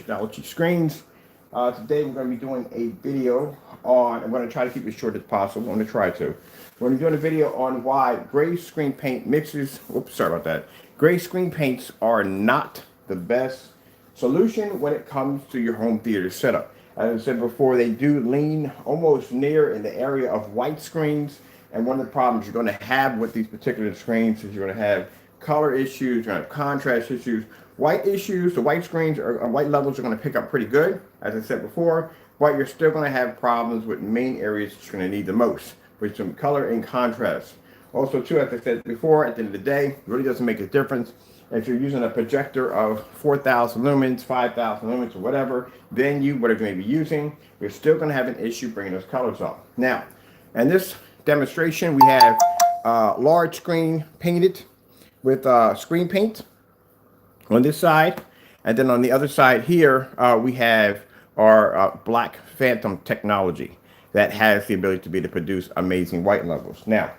technology screens. Today we're going to be doing a video on, I'm going to try to keep it short as possible. I'm going to try to. We're going to be doing a video on why gray screen paint mixes, oops, sorry about that. Gray screen paints are not the best solution when it comes to your home theater setup. As I said before, they do lean almost near in the area of white screens. And one of the problems you're going to have with these particular screens is you're going to have color issues, you're going to have contrast issues. White issues, the white screens or white levels are going to pick up pretty good, as I said before, but you're still going to have problems with main areas that you're going to need the most, with some color and contrast. Also, too, as I said before, at the end of the day, it really doesn't make a difference. If you're using a projector of 4,000 lumens, 5,000 lumens, or whatever venue, whatever you may be using, you're still going to have an issue bringing those colors up. Now, in this demonstration, we have large screen painted with screen paint on this side, and then on the other side here we have our black phantom technology that has the ability to produce amazing white levels. Now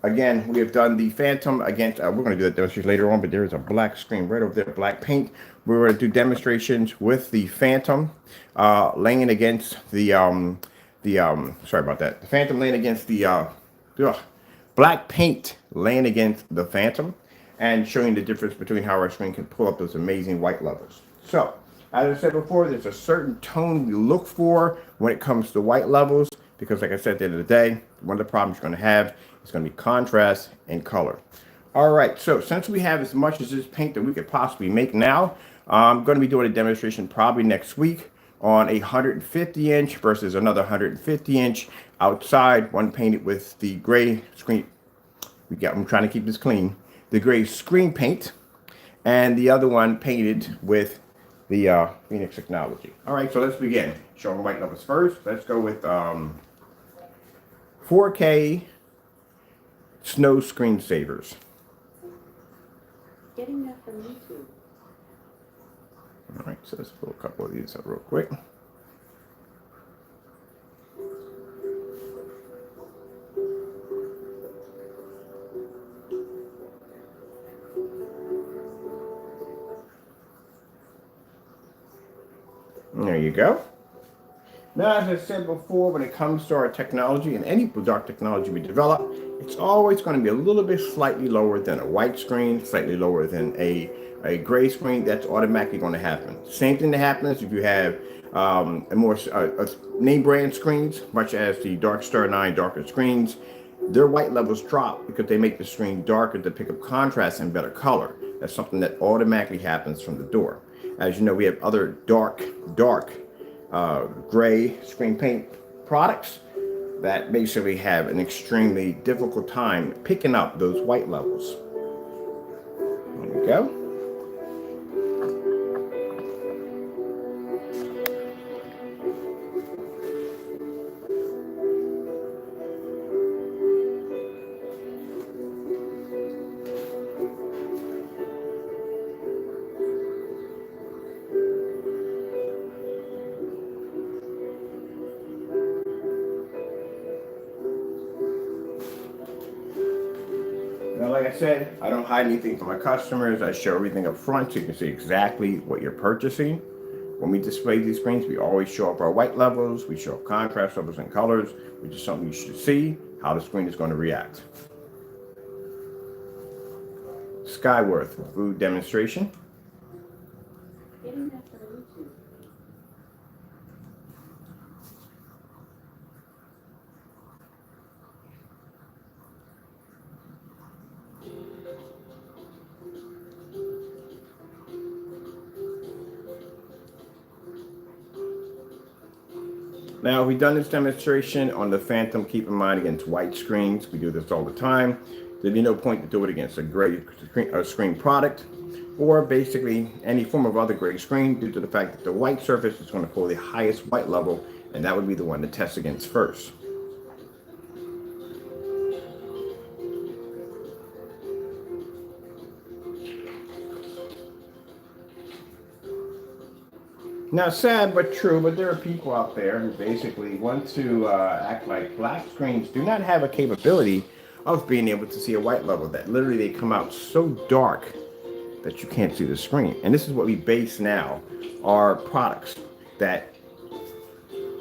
again, we have done the phantom against we're going to do that demonstration later on, but there is a black screen right over there, black paint. We're going to do demonstrations with the phantom laying against the sorry about that, the phantom laying against the black paint laying against the phantom, and showing the difference between how our screen can pull up those amazing white levels. So, as I said before, there's a certain tone we look for when it comes to white levels, because like I said, at the end of the day, one of the problems you're going to have is going to be contrast and color. All right, so since we have as much as this paint that we could possibly make now, I'm going to be doing a demonstration probably next week on a 150-inch versus another 150-inch outside, one painted with the gray screen. I'm trying to keep this clean. The gray screen paint, and the other one painted with the Phoenix technology. All right, so let's begin. Showing white levels first. Let's go with 4K snow screensavers. Getting that from YouTube. All right, so let's pull a couple of these up real quick. There you go. Now, as I said before, when it comes to our technology and any dark technology we develop, it's always going to be a little bit slightly lower than a white screen, slightly lower than a gray screen. That's automatically going to happen. Same thing that happens if you have name brand screens, much as the Dark Star 9 darker screens. Their white levels drop because they make the screen darker to pick up contrast and better color. That's something that automatically happens from the door. As you know, we have other dark gray screen paint products that basically have an extremely difficult time picking up those white levels. There we go. Now, like I said, I don't hide anything from my customers. I show everything up front so you can see exactly what you're purchasing. When we display these screens, we always show up our white levels, we show up contrast levels and colors, which is something you should see how the screen is going to react. Skyworth food demonstration. Getting that from YouTube. Now, we've done this demonstration on the Phantom. Keep in mind, against white screens, we do this all the time. There'd be no point to do it against a gray screen product, or basically any form of other gray screen, due to the fact that the white surface is going to pull the highest white level, and that would be the one to test against first. Now, sad but true, but there are people out there who basically want to act like black screens do not have a capability of being able to see a white level, that literally they come out so dark that you can't see the screen. And this is what we base now our products, that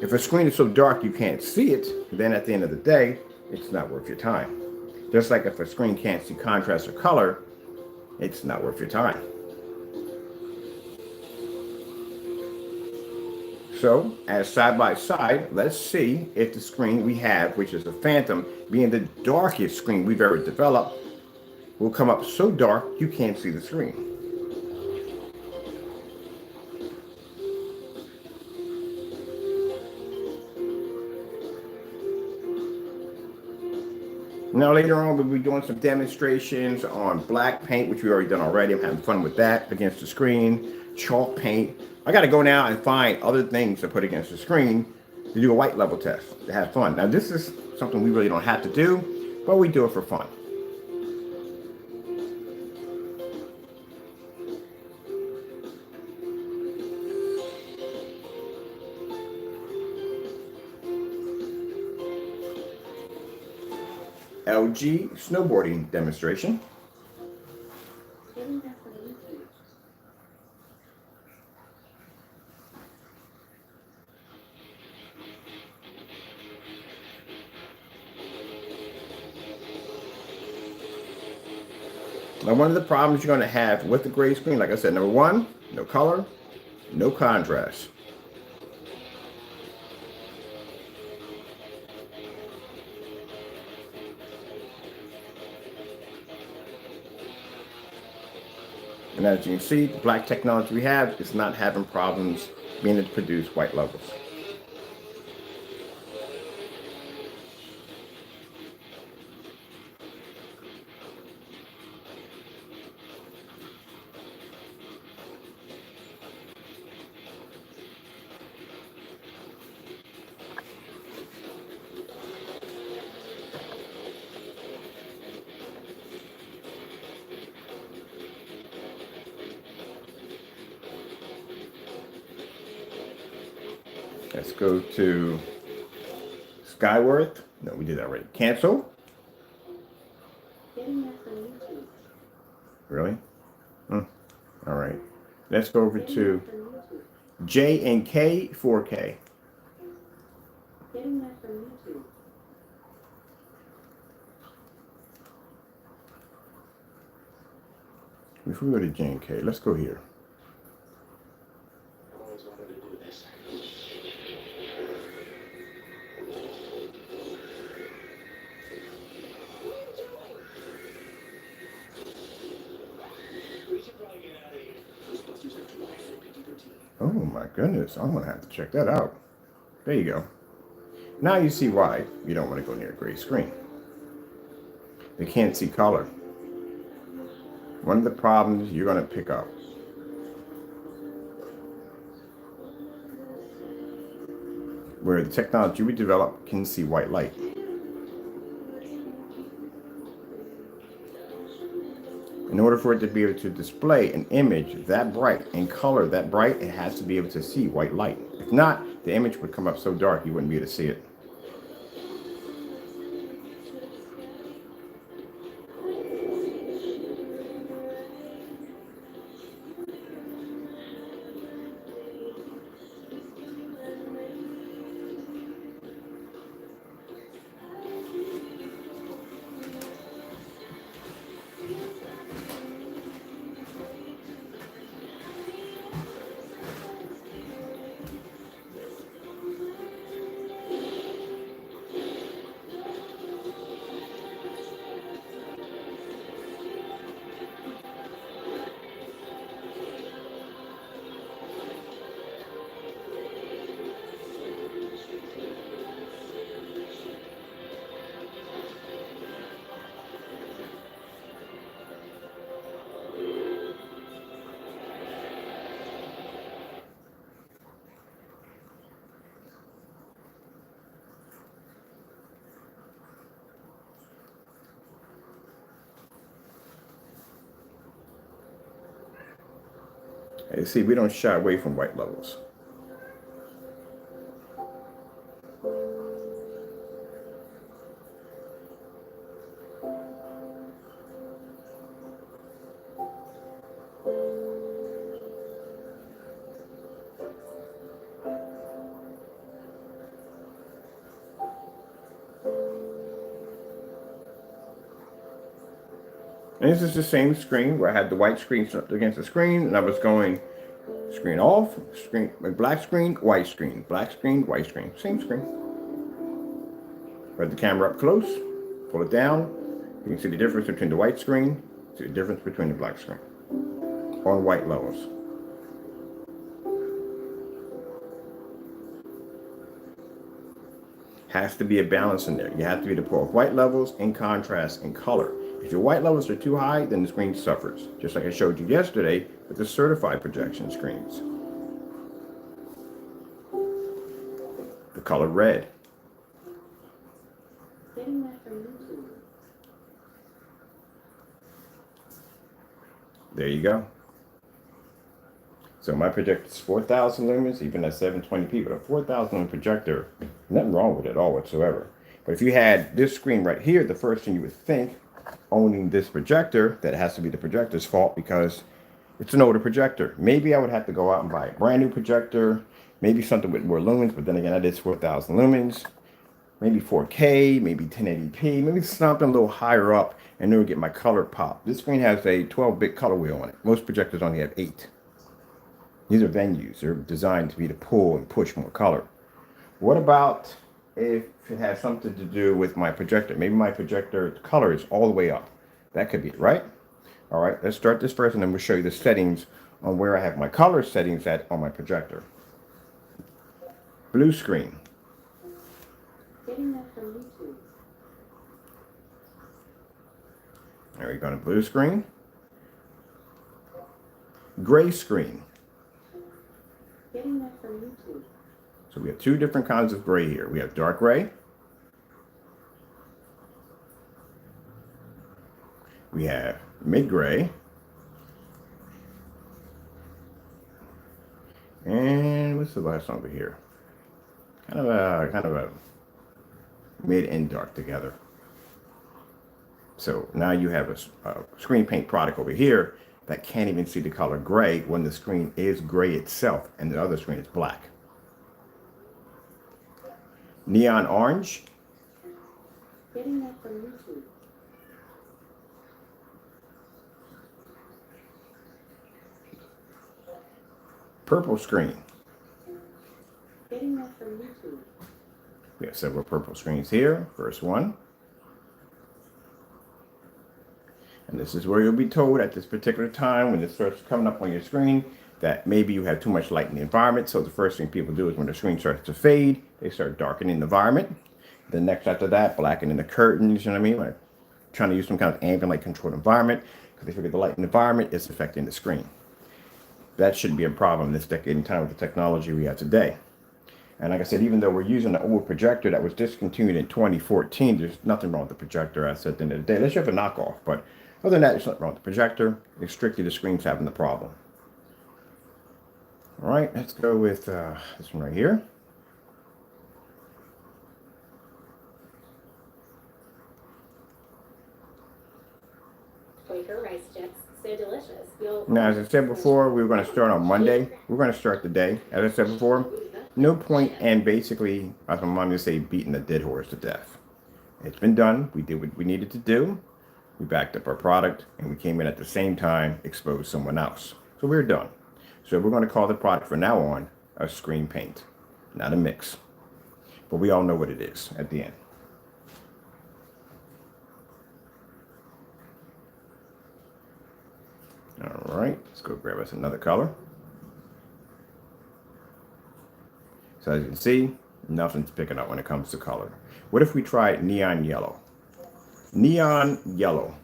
if a screen is so dark you can't see it, then at the end of the day, it's not worth your time. Just like if a screen can't see contrast or color, it's not worth your time. So, as side by side, let's see if the screen we have, which is a Phantom, being the darkest screen we've ever developed, will come up so dark you can't see the screen. Now later on we'll be doing some demonstrations on black paint, which we've already done already. I'm having fun with that against the screen. Chalk paint. I got to go now and find other things to put against the screen to do a white level test, to have fun. Now this is something we really don't have to do, but we do it for fun. LG snowboarding demonstration. Getting that from YouTube. Now one of the problems you're going to have with the gray screen, like I said, number one, no color, no contrast. And as you can see, the black technology we have is not having problems being able to produce white levels. Let's go to Skyworth. No, we did that already. Cancel. Getting that from YouTube. Really? All right. Let's go over Getting to that from YouTube. J and K 4K. Getting that from YouTube. Before we go to J and K, let's go here. I've always wanted to do this. We should probably get out of here. Ghostbusters are too high for PG-13. Oh my goodness, I'm gonna have to check that out. There you go. Now you see why you don't want to go near a gray screen. They can't see color. One of the problems you're gonna pick up. Where the technology we develop can see white light. In order for it to be able to display an image that bright and color that bright, it has to be able to see white light. If not, the image would come up so dark you wouldn't be able to see it. You see, we don't shy away from white levels. And this is the same screen where I had the white screen up against the screen, and I was going screen off, screen, black screen, white screen, black screen, white screen, same screen. Put the camera up close, pull it down. You can see the difference between the white screen, see the difference between the black screen on white levels. Has to be a balance in there. You have to be able to pull off white levels in contrast and color. If your white levels are too high, then the screen suffers. Just like I showed you yesterday with the certified projection screens. The color red. Getting that from YouTube. There you go. So my projector is 4,000 lumens, even at 720p, but a 4,000 lumen projector, nothing wrong with it at all whatsoever. But if you had this screen right here, the first thing you would think, owning this projector, that it has to be the projector's fault because it's an older projector. Maybe I would have to go out and buy a brand new projector, maybe something with more lumens, but then again, that is 4,000 lumens, maybe 4K, maybe 1080p, maybe something a little higher up, and then we'll get my color pop. This screen has a 12-bit color wheel on it. Most projectors only have 8. These are venues. They're designed to be to pull and push more color. What about if it has something to do with my projector? Maybe my projector color is all the way up. That could be it, right? All right, let's start this first and then we'll show you the settings on where I have my color settings at on my projector. Blue screen. Getting that from YouTube. There we go to blue screen. Gray screen. Getting that from YouTube. So we have two different kinds of gray here. We have dark gray. We have mid gray. And what's the last one over here? Kind of a mid and dark together. So now you have a screen paint product over here that can't even see the color gray when the screen is gray itself and the other screen is black. Neon orange. Getting that from YouTube. Purple screen. Getting that from YouTube. We have several purple screens here. First one. And this is where you'll be told at this particular time when it starts coming up on your screen that maybe you have too much light in the environment. So the first thing people do is when the screen starts to fade, they start darkening the environment. The next after that, blackening the curtains, you know what I mean? Like trying to use some kind of ambient light controlled environment because they figure the light in the environment is affecting the screen. That shouldn't be a problem this decade in time with the technology we have today. And like I said, even though we're using an old projector that was discontinued in 2014, there's nothing wrong with the projector. I said at the end of the day, let's have a knockoff. But other than that, there's nothing wrong with the projector. It's strictly the screen's having the problem. All right, let's go with this one right here. Quaker rice chips, so delicious. Now, as I said before, we were going to start on Monday. We're going to start the day. As I said before, no point in basically, as my mom used to say, beating a dead horse to death. It's been done. We did what we needed to do. We backed up our product, and we came in at the same time, exposed someone else. So we're done. So we're going to call the product from now on a screen paint, not a mix. But we all know what it is at the end. All right, let's go grab us another color. So as you can see, nothing's picking up when it comes to color. What if we tried neon yellow? Neon yellow.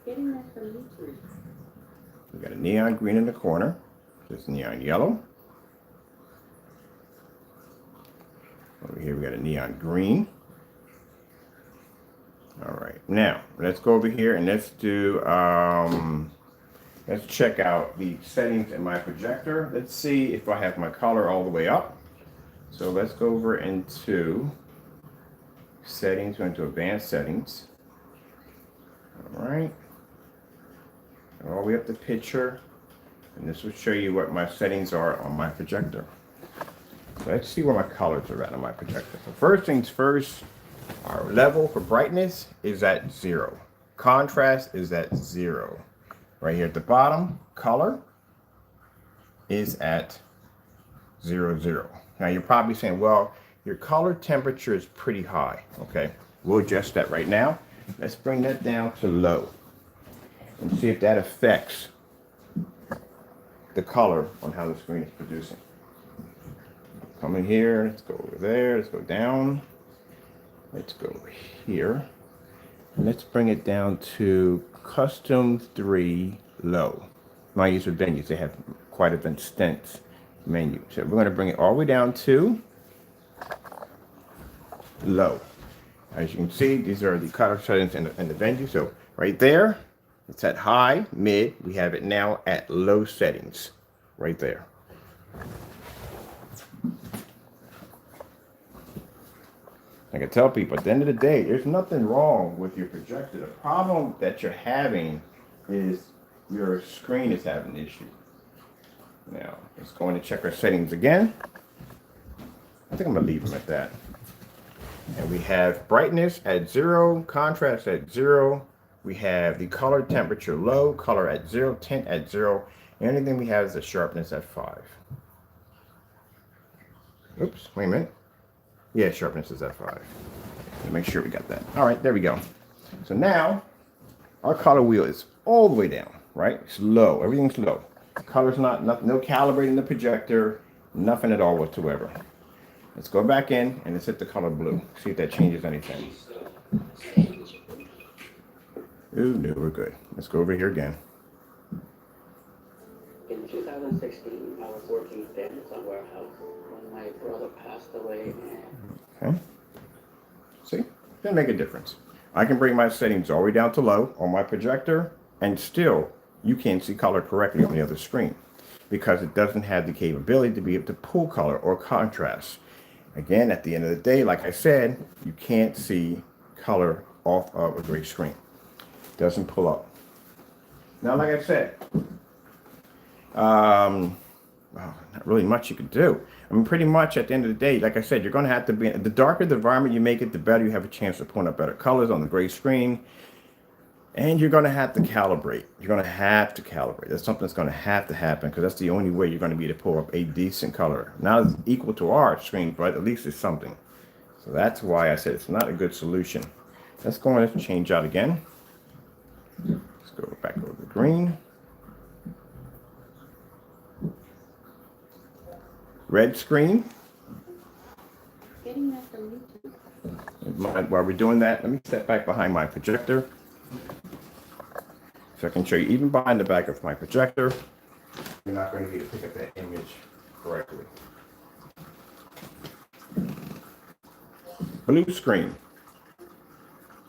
Getting that from YouTube. We got a neon green in the corner. Just neon yellow. Over here we got a neon green. All right, now let's go over here and let's do, let's check out the settings in my projector. Let's see if I have my color all the way up. So let's go over into settings, go into advanced settings. All right, all the way up to picture. And this will show you what my settings are on my projector. So let's see where my colors are at on my projector. So first things first, our level for brightness is at 0. Contrast is at 0. Right here at the bottom, color is at 0, 0. Now you're probably saying, well, your color temperature is pretty high. Okay, we'll adjust that right now. Let's bring that down to low and see if that affects the color on how the screen is producing. Come in here, let's go over there, let's go down. Let's go here. And let's bring it down to custom 3 low. My use of venues, they have quite an extensive menu. So we're going to bring it all the way down to low. As you can see, these are the color settings in the venue. So right there, it's at high, mid. We have it now at low settings, right there. I can tell people at the end of the day, there's nothing wrong with your projector. The problem that you're having is your screen is having an issue. Now, let's go in and check our settings again. I think I'm gonna leave them at that. And we have brightness at 0, contrast at 0. We have the color temperature low, color at 0, tint at 0. The only thing we have is the sharpness at 5. Oops, wait a minute. Yeah, sharpness is at 5. Make sure we got that. All right, there we go. So now our color wheel is all the way down, right? It's low. Everything's low. Color's no calibrating the projector, nothing at all whatsoever. Let's go back in and let's hit the color blue. See if that changes anything. Ooh, no, we're good. Let's go over here again. In 2016, I was working at the Amazon warehouse when my brother passed away. Okay. See? Didn't make a difference. I can bring my settings all the way down to low on my projector, and still you can't see color correctly on the other screen because it doesn't have the capability to be able to pull color or contrast. Again, at the end of the day, like I said, you can't see color off of a gray screen. It doesn't pull up. Now, like I said, well, not really much you can do. I mean, pretty much at the end of the day, like I said, you're going to have to be, the darker the environment you make it, the better you have a chance of pulling up better colors on the gray screen. And you're going to have to calibrate. You're going to have to calibrate. That's something that's going to have to happen because that's the only way you're going to be able to pull up a decent color. Not as equal to our screen, but at least it's something. So that's why I said it's not a good solution. Let's go and change out again. Let's go back over to green. Red screen. Getting that from YouTube. While we're doing that, let me step back behind my projector. So I can show you even behind the back of my projector, you're not going to be able to pick up that image correctly. Blue screen.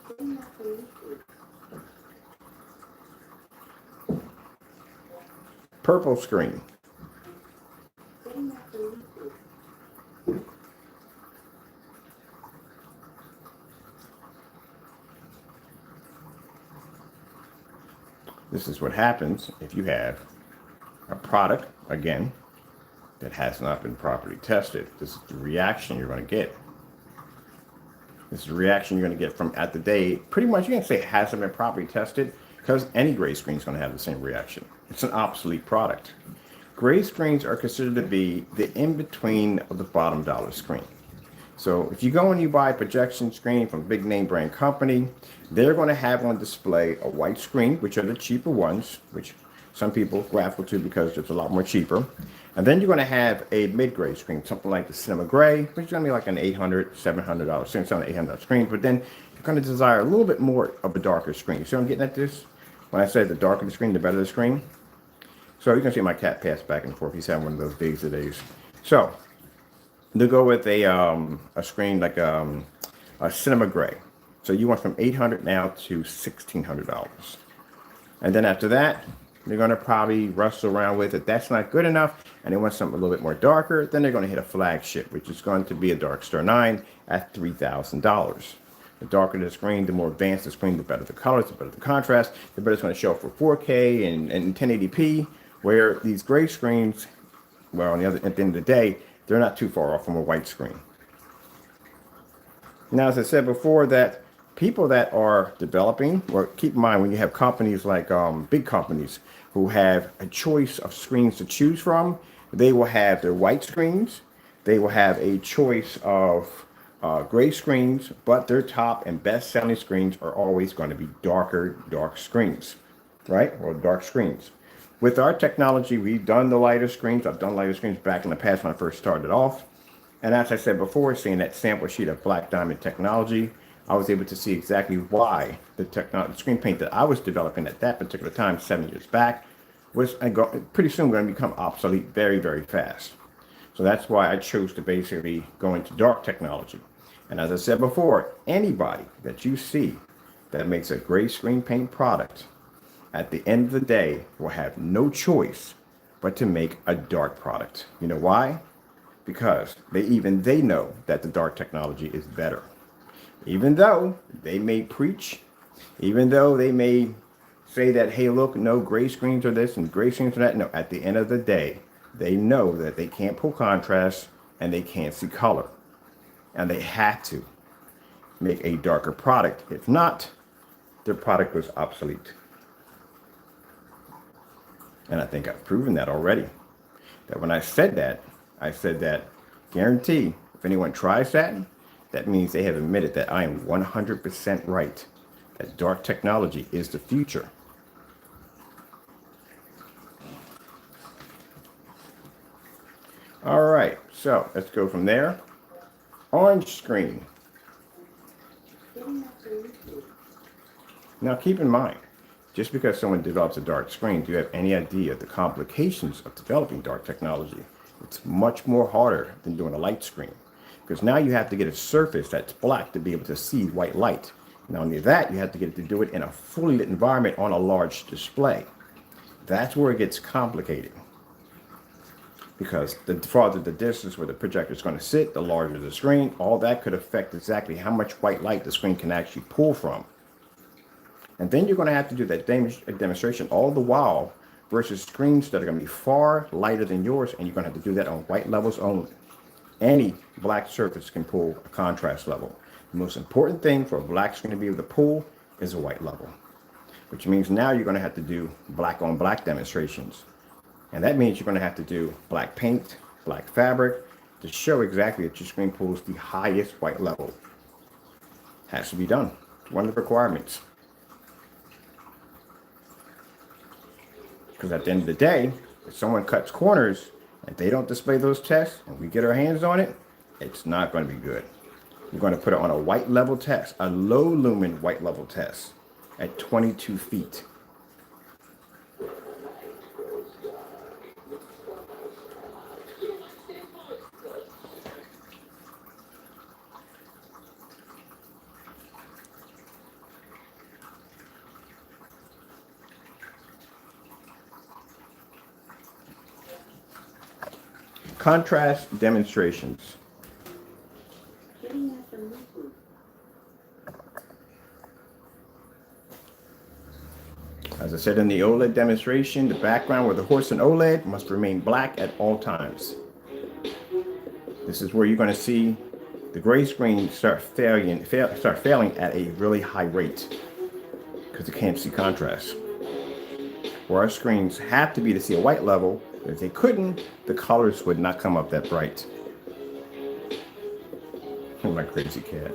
Getting that from YouTube. Purple screen. Getting that from YouTube. This is what happens if you have a product, again, that has not been properly tested. This is the reaction you're going to get. This is the reaction you're going to get from at the day. Pretty much you can say it hasn't been properly tested because any gray screen is going to have the same reaction. It's an obsolete product. Gray screens are considered to be the in-between of the bottom dollar screen. So if you go and you buy a projection screen from a big name brand company, they're going to have on display a white screen, which are the cheaper ones, which some people raffle to because it's a lot more cheaper. And then you're going to have a mid-grade screen, something like the Cinema Gray, which is going to be like an $800, $700, same $800 screen. But then you're going to desire a little bit more of a darker screen. You see what I'm getting at this? When I say the darker the screen, the better the screen. So you can see my cat pass back and forth. He's having one of those days today. So to go with a screen like a Cinema Gray. So you went from $800 now to $1,600. And then after that, they're going to probably wrestle around with it. That's not good enough. And they want something a little bit more darker. Then they're going to hit a flagship, which is going to be a Dark Star 9 at $3,000. The darker the screen, the more advanced the screen, the better the colors, the better the contrast, the better it's going to show up for 4K and 1080p. Where these gray screens, well, at the end of the day, they're not too far off from a white screen. Now, as I said before, that people that are developing, well, keep in mind when you have companies like big companies who have a choice of screens to choose from, they will have their white screens, they will have a choice of gray screens, but their top and best selling screens are always going to be dark screens, right? Or dark screens. With our technology, we've done the lighter screens. I've done lighter screens back in the past when I first started off. And as I said before, seeing that sample sheet of Black Diamond technology, I was able to see exactly why the screen paint that I was developing at that particular time, 7 years back, was pretty soon going to become obsolete very, very fast. So that's why I chose to basically go into dark technology. And as I said before, anybody that you see that makes a gray screen paint product, at the end of the day, will have no choice but to make a dark product. You know why? Because they know that the dark technology is better. Even though they may preach, even though they may say that, hey, look, no, gray screens are this and gray screens are that. No, at the end of the day, they know that they can't pull contrast and they can't see color. And they have to make a darker product. If not, their product was obsolete. And I think I've proven that already. That when I said that, guarantee, if anyone tries that, that means they have admitted that I am 100% right. That dark technology is the future. All right, so let's go from there. Orange screen. Getting that deleted. Now keep in mind, just because someone develops a dark screen, do you have any idea the complications of developing dark technology? It's much more harder than doing a light screen. Because now you have to get a surface that's black to be able to see white light. Not only that, you have to get it to do it in a fully lit environment on a large display. That's where it gets complicated. Because the farther the distance where the projector is going to sit, the larger the screen, all that could affect exactly how much white light the screen can actually pull from. And then you're going to have to do that demonstration all the while versus screens that are going to be far lighter than yours, and you're going to have to do that on white levels only. Any black surface can pull a contrast level. The most important thing for a black screen to be able to pull is a white level, which means now you're going to have to do black on black demonstrations. And that means you're going to have to do black paint, black fabric to show exactly that your screen pulls the highest white level. Has to be done. It's one of the requirements. Because at the end of the day, if someone cuts corners and they don't display those tests and we get our hands on it, it's not going to be good. We're going to put it on a white level test, a low lumen white level test at 22 feet. Contrast demonstrations. Getting that deleted. As I said in the OLED demonstration, the background with the horse and OLED must remain black at all times. This is where you're going to see the gray screen start failing at a really high rate because it can't see contrast. Where our screens have to be to see a white level. If they couldn't, the colors would not come up that bright. Oh, my crazy cat.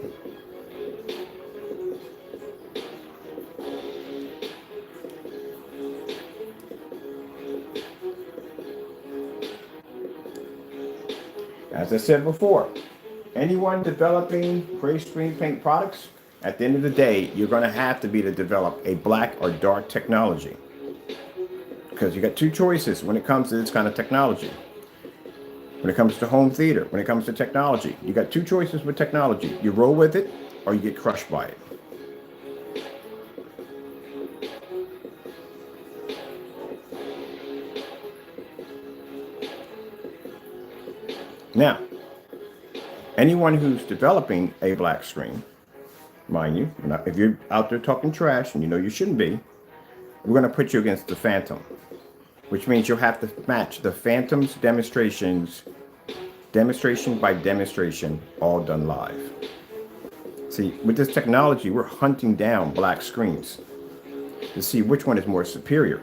As I said before, anyone developing gray screen paint products, at the end of the day, you're going to have to be to develop a black or dark technology. Because you got two choices when it comes to this kind of technology. When it comes to home theater, when it comes to technology, you got two choices with technology. You roll with it or you get crushed by it. Now, anyone who's developing a black screen, mind you, if you're out there talking trash and you know you shouldn't be, we're going to put you against the Phantom, which means you'll have to match the Phantom's demonstration by demonstration, all done live. See, with this technology, we're hunting down black screens to see which one is more superior.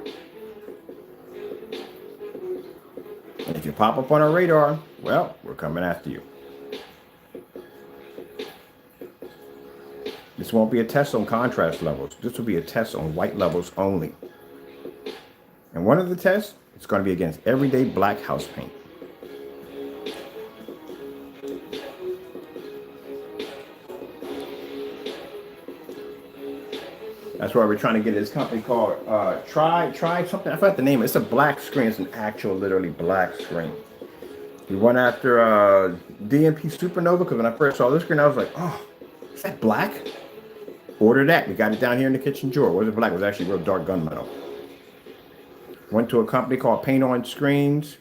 And if you pop up on our radar, well, we're coming after you. This won't be a test on contrast levels. This will be a test on white levels only. And one of the tests is going to be against everyday black house paint. That's why we're trying to get this company called Try something. I forgot the name. It's a black screen. It's an actual, literally black screen. We went after DMP Supernova because when I first saw this screen, I was like, oh, is that black? Order that. We got it down here in the kitchen drawer. It wasn't black. It was actually real dark gunmetal. Went to a company called Paint On Screens.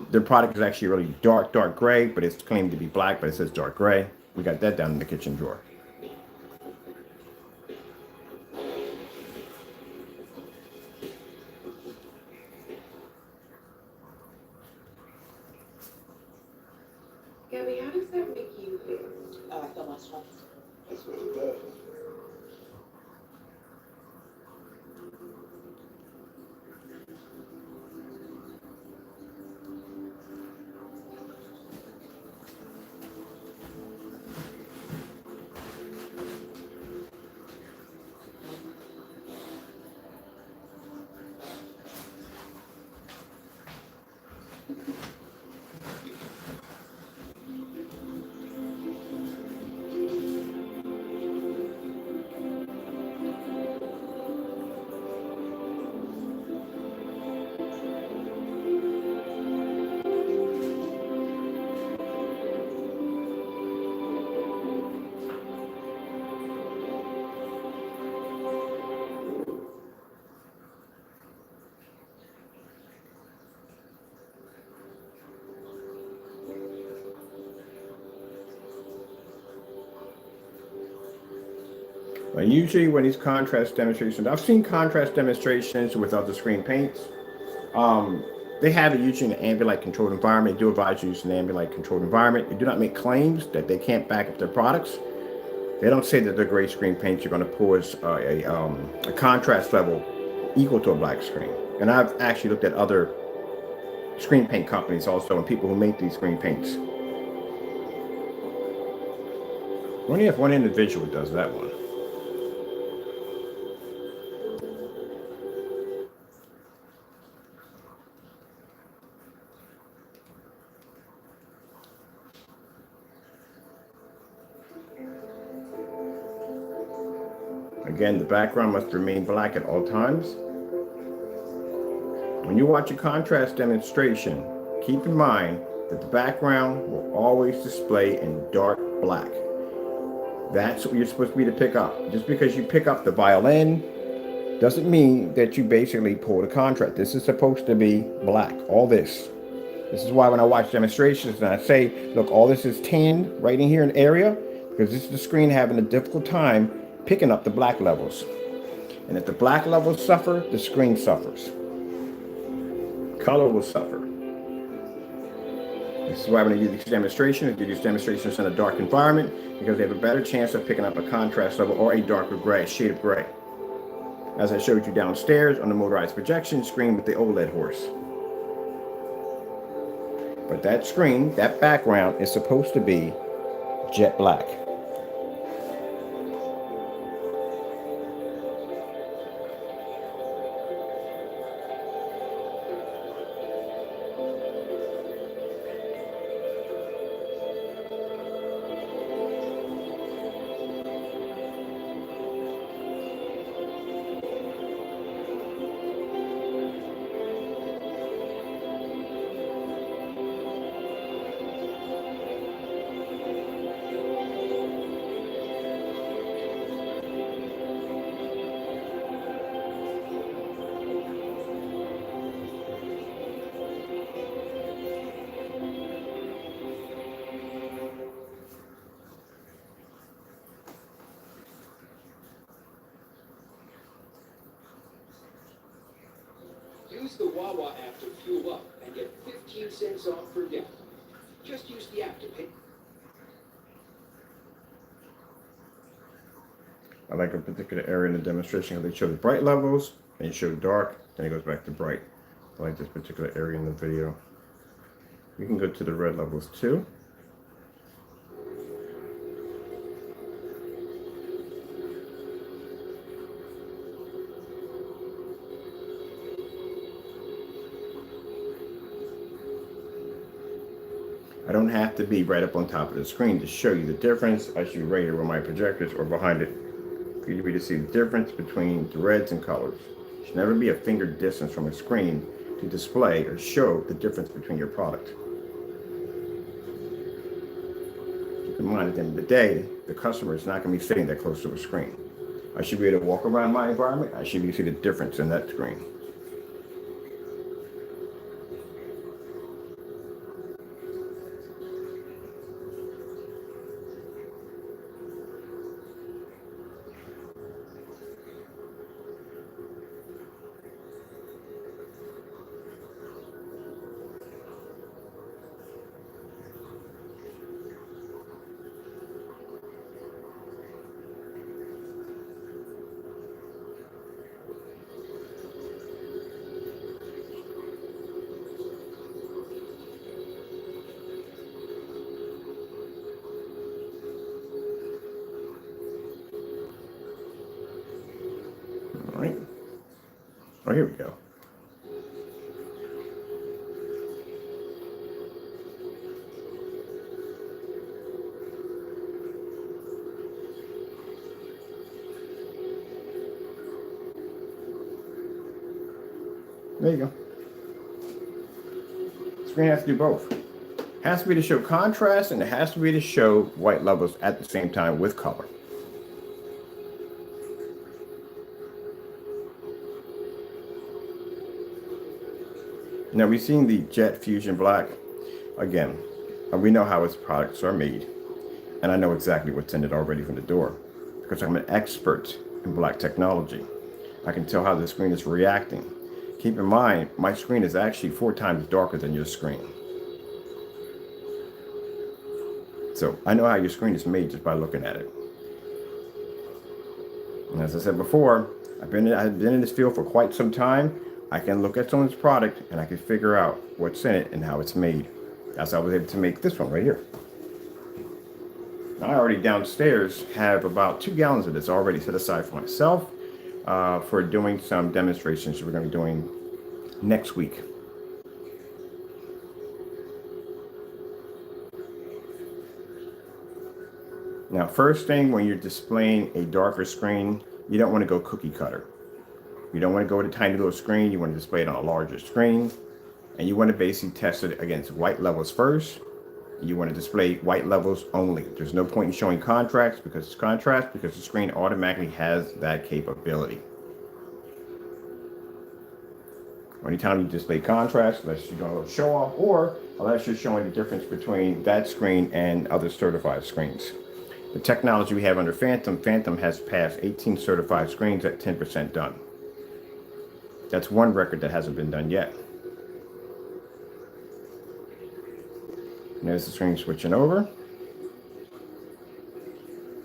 Their product is actually really dark gray, but it's claimed to be black, but it says dark gray. We got that down in the kitchen drawer. Gabby, how does that make you feel? I feel my strength. That's what it does. But usually when these contrast demonstrations, I've seen contrast demonstrations with other screen paints. They have it usually in an ambient light controlled environment. They do advise you use an ambient light controlled environment. They do not make claims that they can't back up their products. They don't say that the gray screen paints are going to pose a contrast level equal to a black screen. And I've actually looked at other screen paint companies also and people who make these screen paints. We only have one individual who does that one. Again, the background must remain black at all times. When you watch a contrast demonstration, keep in mind that the background will always display in dark black. That's what you're supposed to be to pick up. Just because you pick up the violin doesn't mean that you basically pulled a contrast. This is supposed to be black, all this. This is why when I watch demonstrations and I say, look, all this is tan right in here in area, because this is the screen having a difficult time picking up the black levels. And if the black levels suffer, the screen suffers. Color will suffer. This is why when I do these demonstrations, I do these demonstrations in a dark environment, because they have a better chance of picking up a contrast level or a darker gray, shade of gray. As I showed you downstairs on the motorized projection screen with the OLED horse. But that screen, that background is supposed to be jet black. Use the Wawa app to fuel up and get 15 cents off per gallon. Just use the app to pay. I like a particular area in the demonstration because they show the bright levels, then you show the dark, then it goes back to bright. I like this particular area in the video. You can go to the red levels too. I don't have to be right up on top of the screen to show you the difference. I should be right here with my projectors or behind it for you to see the difference between the reds and colors. You should never be a finger distance from a screen to display or show the difference between your product. Keep in mind, at the end of the day, the customer is not going to be sitting that close to a screen. I should be able to walk around my environment. I should be able to see the difference in that screen. All right. Oh, here we go. There you go. Screen has to do both. It has to be to show contrast and it has to be to show white levels at the same time with color. Now we've seen the Jet Fusion Black. Again, we know how its products are made. And I know exactly what's in it already from the door because I'm an expert in black technology. I can tell how the screen is reacting. Keep in mind, my screen is actually 4 times darker than your screen. So I know how your screen is made just by looking at it. And as I said before, I've been in this field for quite some time. I can look at someone's product and I can figure out what's in it and how it's made. As I was able to make this one right here. I already downstairs have about 2 gallons of this already set aside for myself for doing some demonstrations we're going to be doing next week. Now, first thing, when you're displaying a darker screen, you don't want to go cookie cutter. You don't want to go with a tiny little screen. You want to display it on a larger screen. And you want to basically test it against white levels first. You want to display white levels only. There's no point in showing contrast because the screen automatically has that capability. Anytime you display contrast, unless you're doing a little show off or unless you're showing the difference between that screen and other certified screens. The technology we have under Phantom has passed 18 certified screens at 10% done. That's one record that hasn't been done yet. And there's the screen switching over.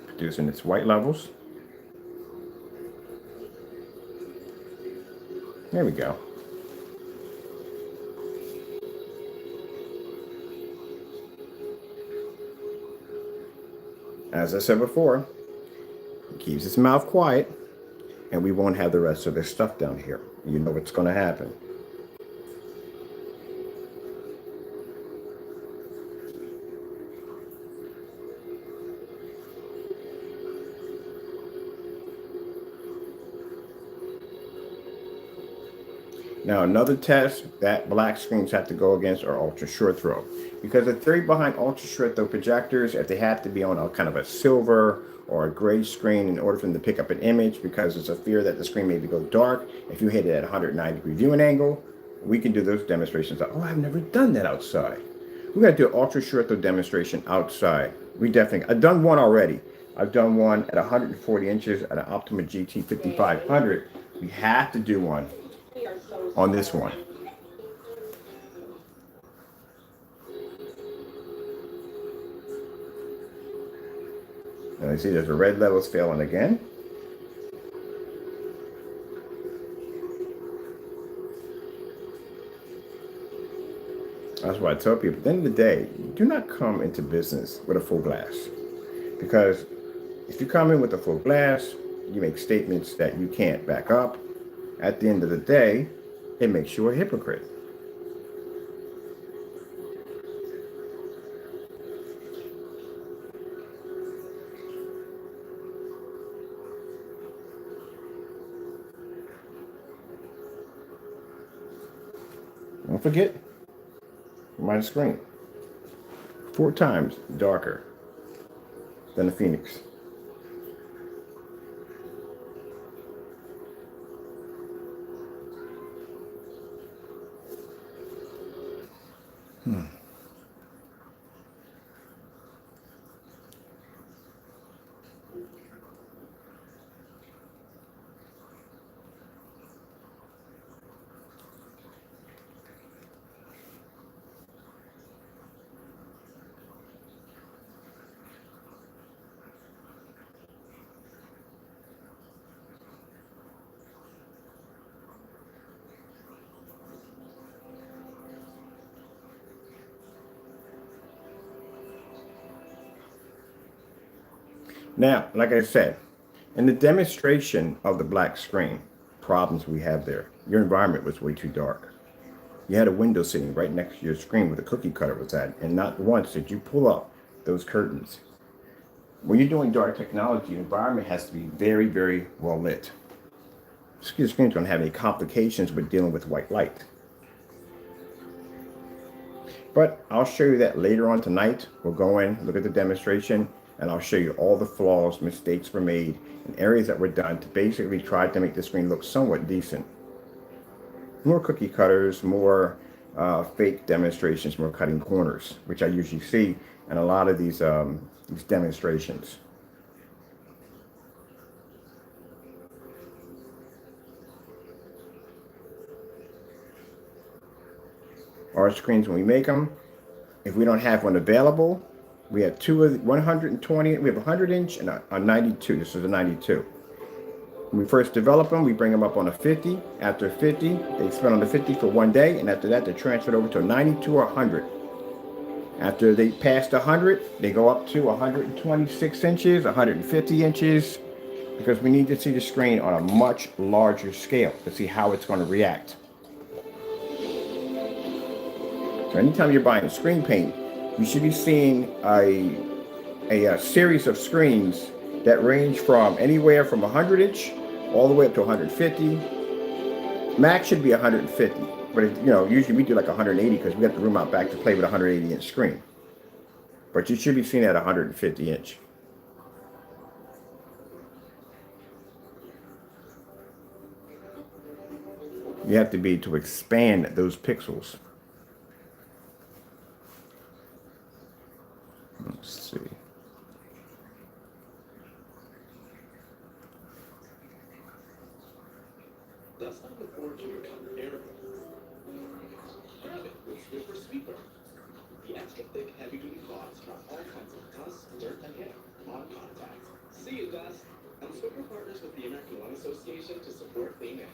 Producing its white levels. There we go. As I said before, he keeps his mouth quiet and we won't have the rest of this stuff down here. You know what's going to happen. Now another test that black screens have to go against are ultra short throw. Because the theory behind ultra short throw projectors, if they have to be on a kind of a silver or a gray screen in order for them to pick up an image, because there's a fear that the screen may go dark if you hit it at 190-degree viewing angle, we can do those demonstrations. Oh, I've never done that outside. We got to do an ultra short throw demonstration outside. I've done one already. I've done one at 140 inches at an Optima GT 5500. We have to do one on this one. Now you see there's the red levels failing again. That's why I tell people, at the end of the day, do not come into business with a full glass. Because if you come in with a full glass, you make statements that you can't back up. At the end of the day, it makes you a hypocrite. Don't forget, my screen. 4 times darker than the Phoenix. Now, like I said, in the demonstration of the black screen, problems we have there, your environment was way too dark. You had a window sitting right next to your screen where the cookie cutter was at, and not once did you pull up those curtains. When you're doing dark technology, the environment has to be very, very well lit. Your screen's going to have any complications with dealing with white light. But I'll show you that later on tonight. We'll go in, look at the demonstration, and I'll show you all the flaws, mistakes were made, and areas that were done to basically try to make the screen look somewhat decent. More cookie cutters, more fake demonstrations, more cutting corners, which I usually see in a lot of these demonstrations. Our screens, when we make them, if we don't have one available, we have 120, we have a 100-inch and a 92. This is a 92. When we first develop them, we bring them up on a 50. After 50, they spend on the 50 for 1 day, and after that, they're transferred over to a 92 or 100. After they pass the 100, they go up to 126 inches, 150 inches, because we need to see the screen on a much larger scale to see how it's going to react. So anytime you're buying screen paint, you should be seeing a series of screens that range from anywhere from 100-inch all the way up to 150. Max should be 150, but usually we do like 180 because we got the room out back to play with a 180-inch screen. But you should be seeing at 150-inch. You have to be to expand those pixels. Let's see. That's not the board you become air. Grab it with Swiffer Sweeper. The extra thick, heavy-duty cloths trap all kinds of dust, dirt, and hair on contact. See you, dust. And Swiffer partners with the American Lung Association to support clean air.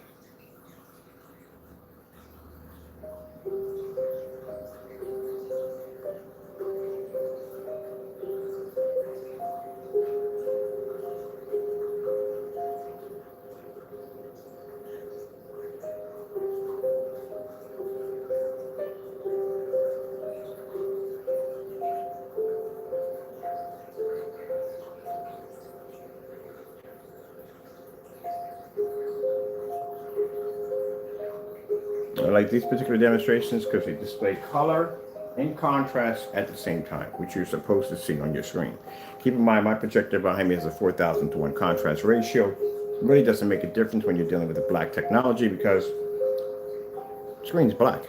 I like these particular demonstrations because they display color and contrast at the same time, which you're supposed to see on your screen. Keep in mind, my projector behind me has a 4,000 to 1 contrast ratio. It really doesn't make a difference when you're dealing with the black technology because the screen's black.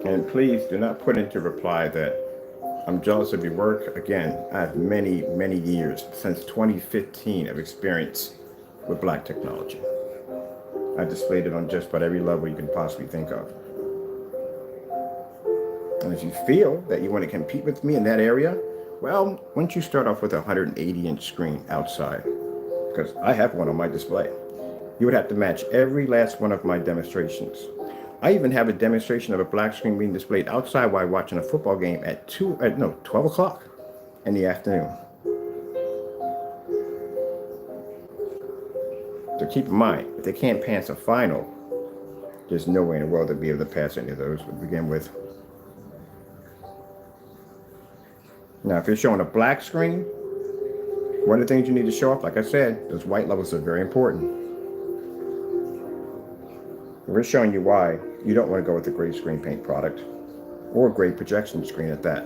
And please do not put into reply that I'm jealous of your work. Again, I have many, many years, since 2015, of experience with black technology. I displayed it on just about every level you can possibly think of. And if you feel that you want to compete with me in that area, Well, once you start off with a 180-inch screen outside, because I have one on my display, you would have to match every last one of my demonstrations. I even have a demonstration of a black screen being displayed outside while watching a football game at 12 o'clock in the afternoon. So keep in mind, if they can't pass a final, there's no way in the world they'll be able to pass any of those to begin with. Now, if you're showing a black screen, one of the things you need to show off, like I said, those white levels are very important. We're showing you why you don't want to go with the gray screen paint product or a gray projection screen at that.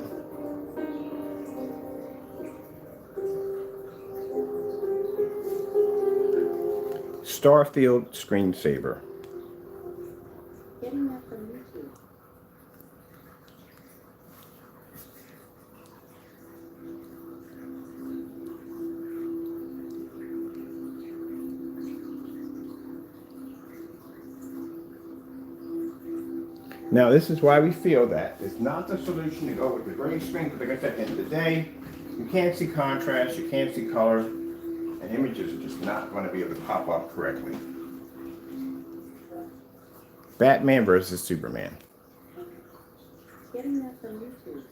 Starfield screensaver. Getting that from YouTube. Now, this is why we feel that it's not the solution to go with the gray screen, because like I said, at the end of the day, you can't see contrast, you can't see color, and images are just not going to be able to pop up correctly. Batman versus Superman. Getting that from YouTube.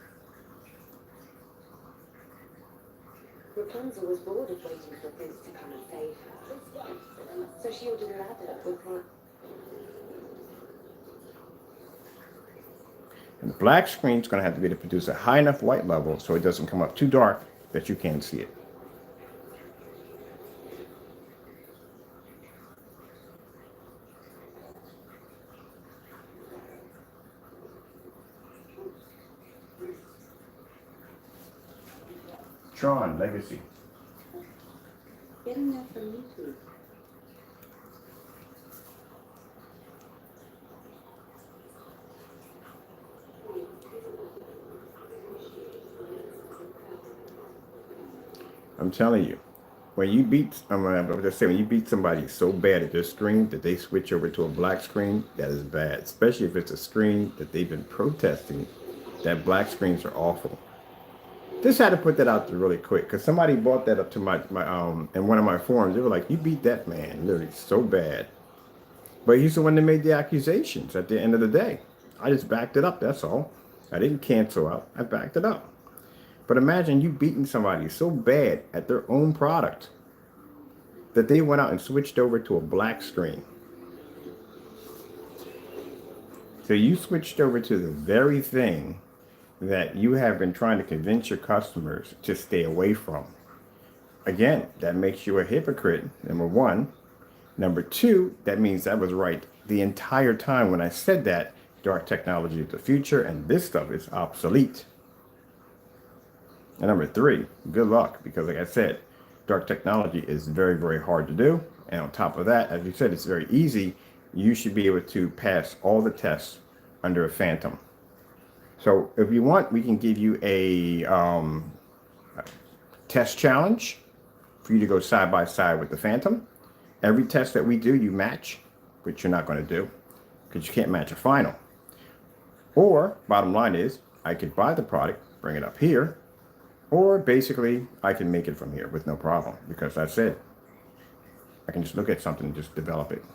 Rapunzel was bored of waiting for Prince to come and save her. So she ordered a ladder with one. And the black screen is going to have to be able to produce a high enough white level so it doesn't come up too dark that you can't see it. Tron Legacy. Getting that from YouTube. I'm telling you, when you beat, I'm just saying, when you beat somebody so bad at their screen that they switch over to a black screen, that is bad. Especially if it's a screen that they've been protesting, that black screens are awful. Just had to put that out there really quick, because somebody brought that up to my in one of my forums. They were like, "You beat that man literally so bad," but he's the one that made the accusations. At the end of the day, I just backed it up. That's all. I didn't cancel out. I backed it up. But imagine you beating somebody so bad at their own product that they went out and switched over to a black screen. So you switched over to the very thing that you have been trying to convince your customers to stay away from. Again, that makes you a hypocrite, number one. Number two, that means I was right the entire time when I said that dark technology is the future and this stuff is obsolete. And number three, good luck, because like I said, dark technology is very, very hard to do. And on top of that, as you said, it's very easy. You should be able to pass all the tests under a Phantom. So if you want, we can give you a test challenge for you to go side by side with the Phantom. Every test that we do, you match, which you're not going to do because you can't match a final. Or bottom line is, I could buy the product, bring it up here, or basically I can make it from here with no problem, because that's it. I can just look at something and just develop it.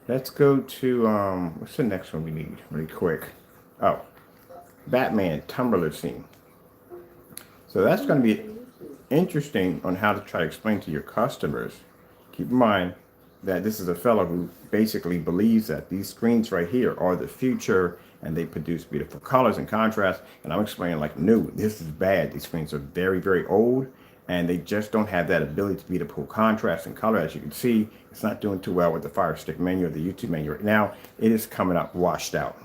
Let's go to, what's the next one we need really quick? Oh, Batman tumbler scene. So that's going to be interesting on how to try to explain to your customers. Keep in mind that this is a fellow who basically believes that these screens right here are the future and they produce beautiful colors and contrast. And I'm explaining like, no, this is bad. These screens are very, very old and they just don't have that ability to be able to pull contrast and color. As you can see, it's not doing too well with the Fire Stick menu or the YouTube menu right now. It is coming up washed out.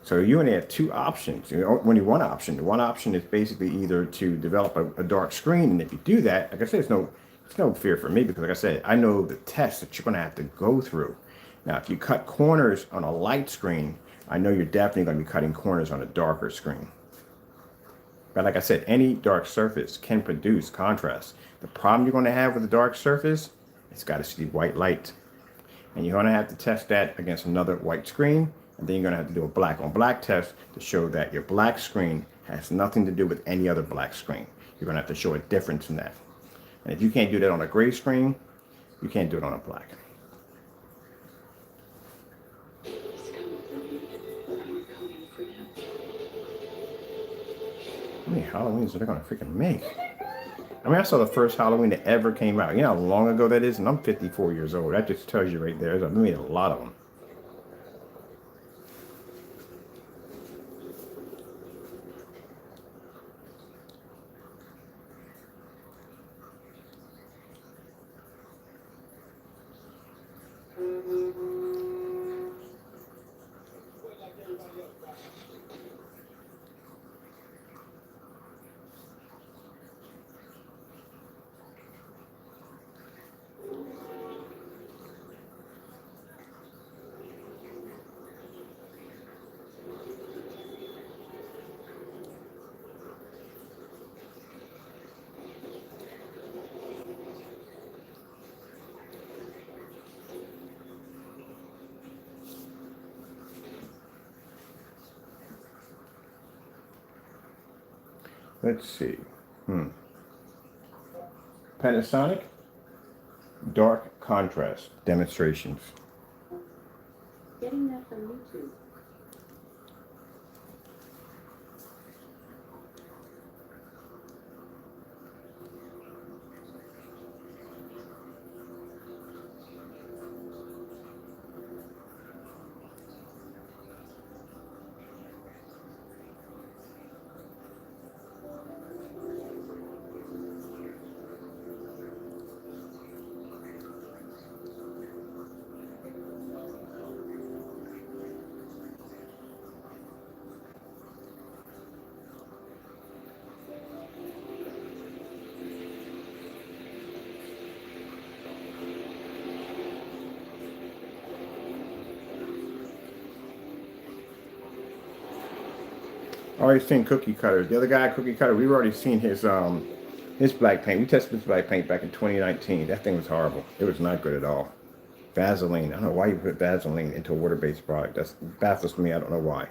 So you only have two options. Only one option. The one option is basically either to develop a dark screen, and if you do that, like I said, it's no fear for me, because like I said, I know the tests that you're going to have to go through. Now, if you cut corners on a light screen, I know you're definitely going to be cutting corners on a darker screen. But like I said, any dark surface can produce contrast. The problem you're going to have with a dark surface, it's got to see white light. And you're going to have to test that against another white screen. And then you're going to have to do a black on black test to show that your black screen Has nothing to do with any other black screen. You're going to have to show a difference in that. And if you can't do that on a gray screen, you can't do it on a black. How many Halloweens are they going to freaking make? I mean, I saw the first Halloween that ever came out. You know how long ago that is? And I'm 54 years old. That just tells you right there. They made a lot of them. Let's see. Panasonic dark contrast demonstrations. Getting that from YouTube. Already seen Cookie Cutter. The other guy, Cookie Cutter, we've already seen his black paint. We tested his black paint back in 2019. That thing was horrible. It was not good at all. Vaseline. I don't know why you put Vaseline into a water-based product. That's baffles me. I don't know why.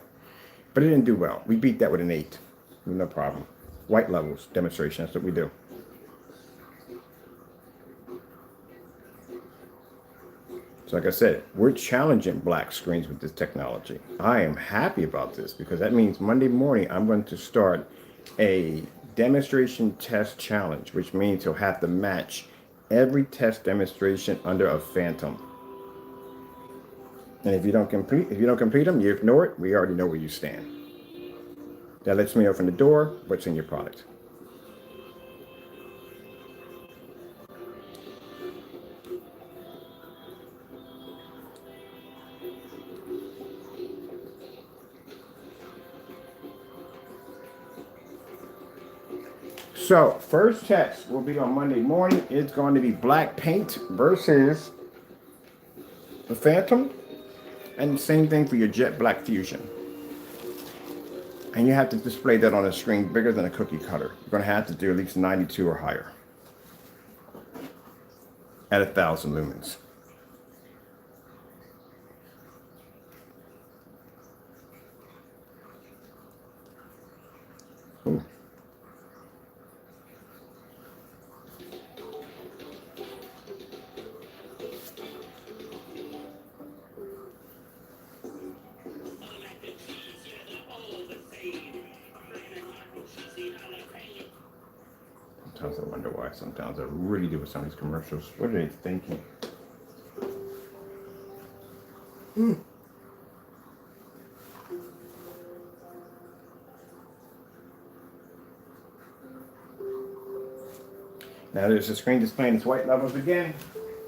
But it didn't do well. We beat that with an 8. No problem. White levels demonstration. That's what we do. So like I said, we're challenging black screens with this technology. I am happy about this because that means Monday morning I'm going to start a demonstration test challenge, which means you'll have to match every test demonstration under a Phantom. And if you don't complete them, you ignore it. We already know where you stand. That lets me know from the door what's in your product. So, first test will be on Monday morning. It's going to be black paint versus the Phantom. And the same thing for your Jet Black Fusion. And you have to display that on a screen bigger than a cookie cutter. You're going to have to do at least 92 or higher. At 1,000 lumens. Ooh. Sometimes I wonder why. Sometimes I really do with some of these commercials. What are they thinking? Now there's a screen displaying its white levels again.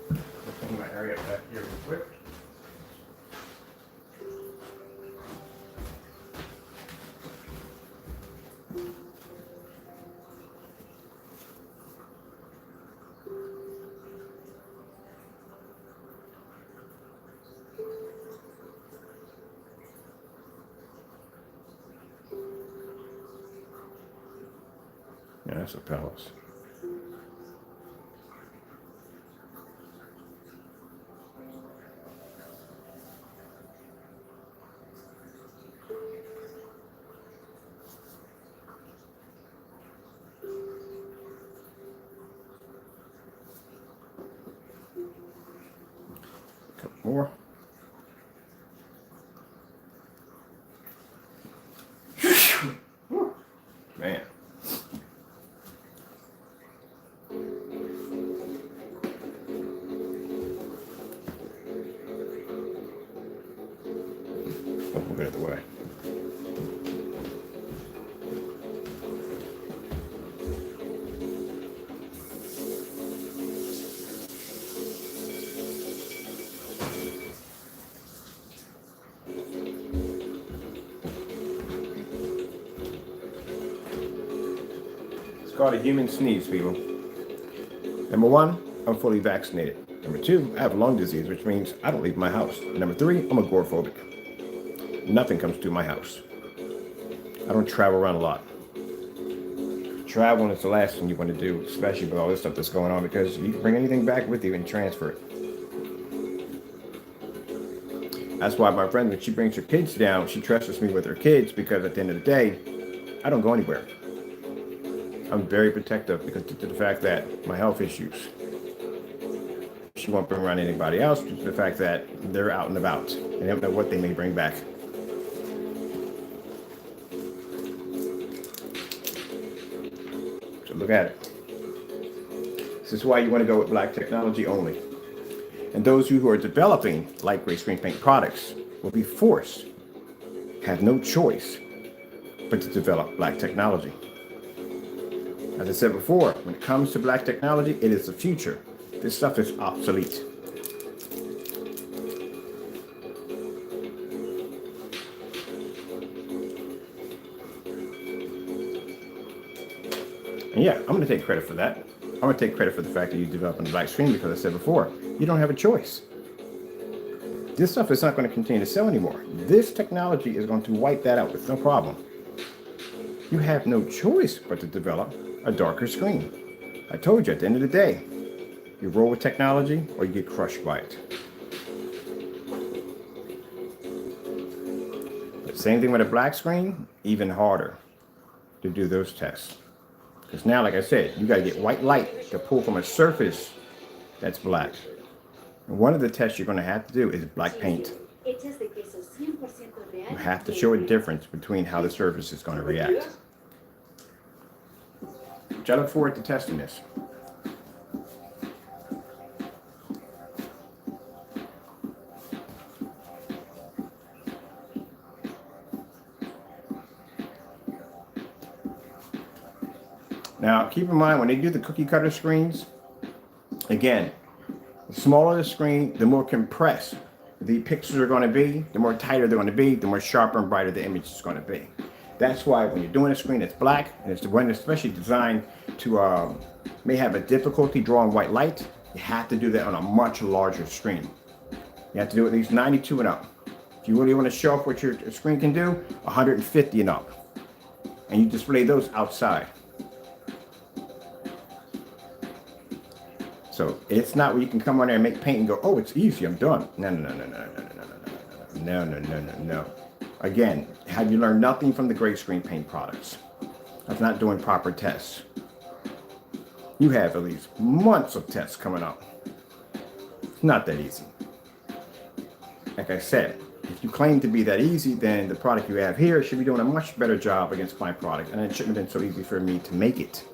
Let's clean my area back here real quick. Yeah, that's a palace. More. Man. Oh, we'll get out of the way. It's called a human sneeze, people. Number one, I'm fully vaccinated. Number two, I have lung disease, which means I don't leave my house. Number three, I'm agoraphobic. Nothing comes to my house. I don't travel around a lot. Traveling is the last thing you want to do, especially with all this stuff that's going on, because you can bring anything back with you and transfer it. That's why my friend, when she brings her kids down, she trusts me with her kids, because at the end of the day, I don't go anywhere. I'm very protective because due to the fact that my health issues. She won't bring around anybody else due to the fact that they're out and about and they don't know what they may bring back. So look at it. This is why you want to go with black technology only. And those who are developing light gray screen paint products will be forced, have no choice, but to develop black technology. As I said before, when it comes to black technology, it is the future. This stuff is obsolete. And yeah, I'm going to take credit for that. I'm going to take credit for the fact that you developed a black screen, because I said before, you don't have a choice. This stuff is not going to continue to sell anymore. This technology is going to wipe that out with no problem. You have no choice but to develop a darker screen. I told you, at the end of the day, you roll with technology or you get crushed by it. But same thing with a black screen, even harder to do those tests. Because now, like I said, you got to get white light to pull from a surface that's black. And one of the tests you're going to have to do is black paint. You have to show a difference between how the surface is going to react. Which I look forward to testing this. Now, keep in mind, when they do the cookie cutter screens, again, the smaller the screen, the more compressed the pixels are going to be, the more tighter they're going to be, the more sharper and brighter the image is going to be. That's why when you're doing a screen that's black, and it's the one especially designed to may have a difficulty drawing white light, you have to do that on a much larger screen. You have to do at least 92 and up. If you really want to show off what your screen can do, 150 and up. And you display those outside. So it's not where you can come on there and make paint and go, oh, it's easy, I'm done. No. Again, have you learned nothing from the gray screen paint products? That's not doing proper tests. You have at least months of tests coming up. It's not that easy. Like I said, if you claim to be that easy, then the product you have here should be doing a much better job against my product, and it shouldn't have been so easy for me to make it.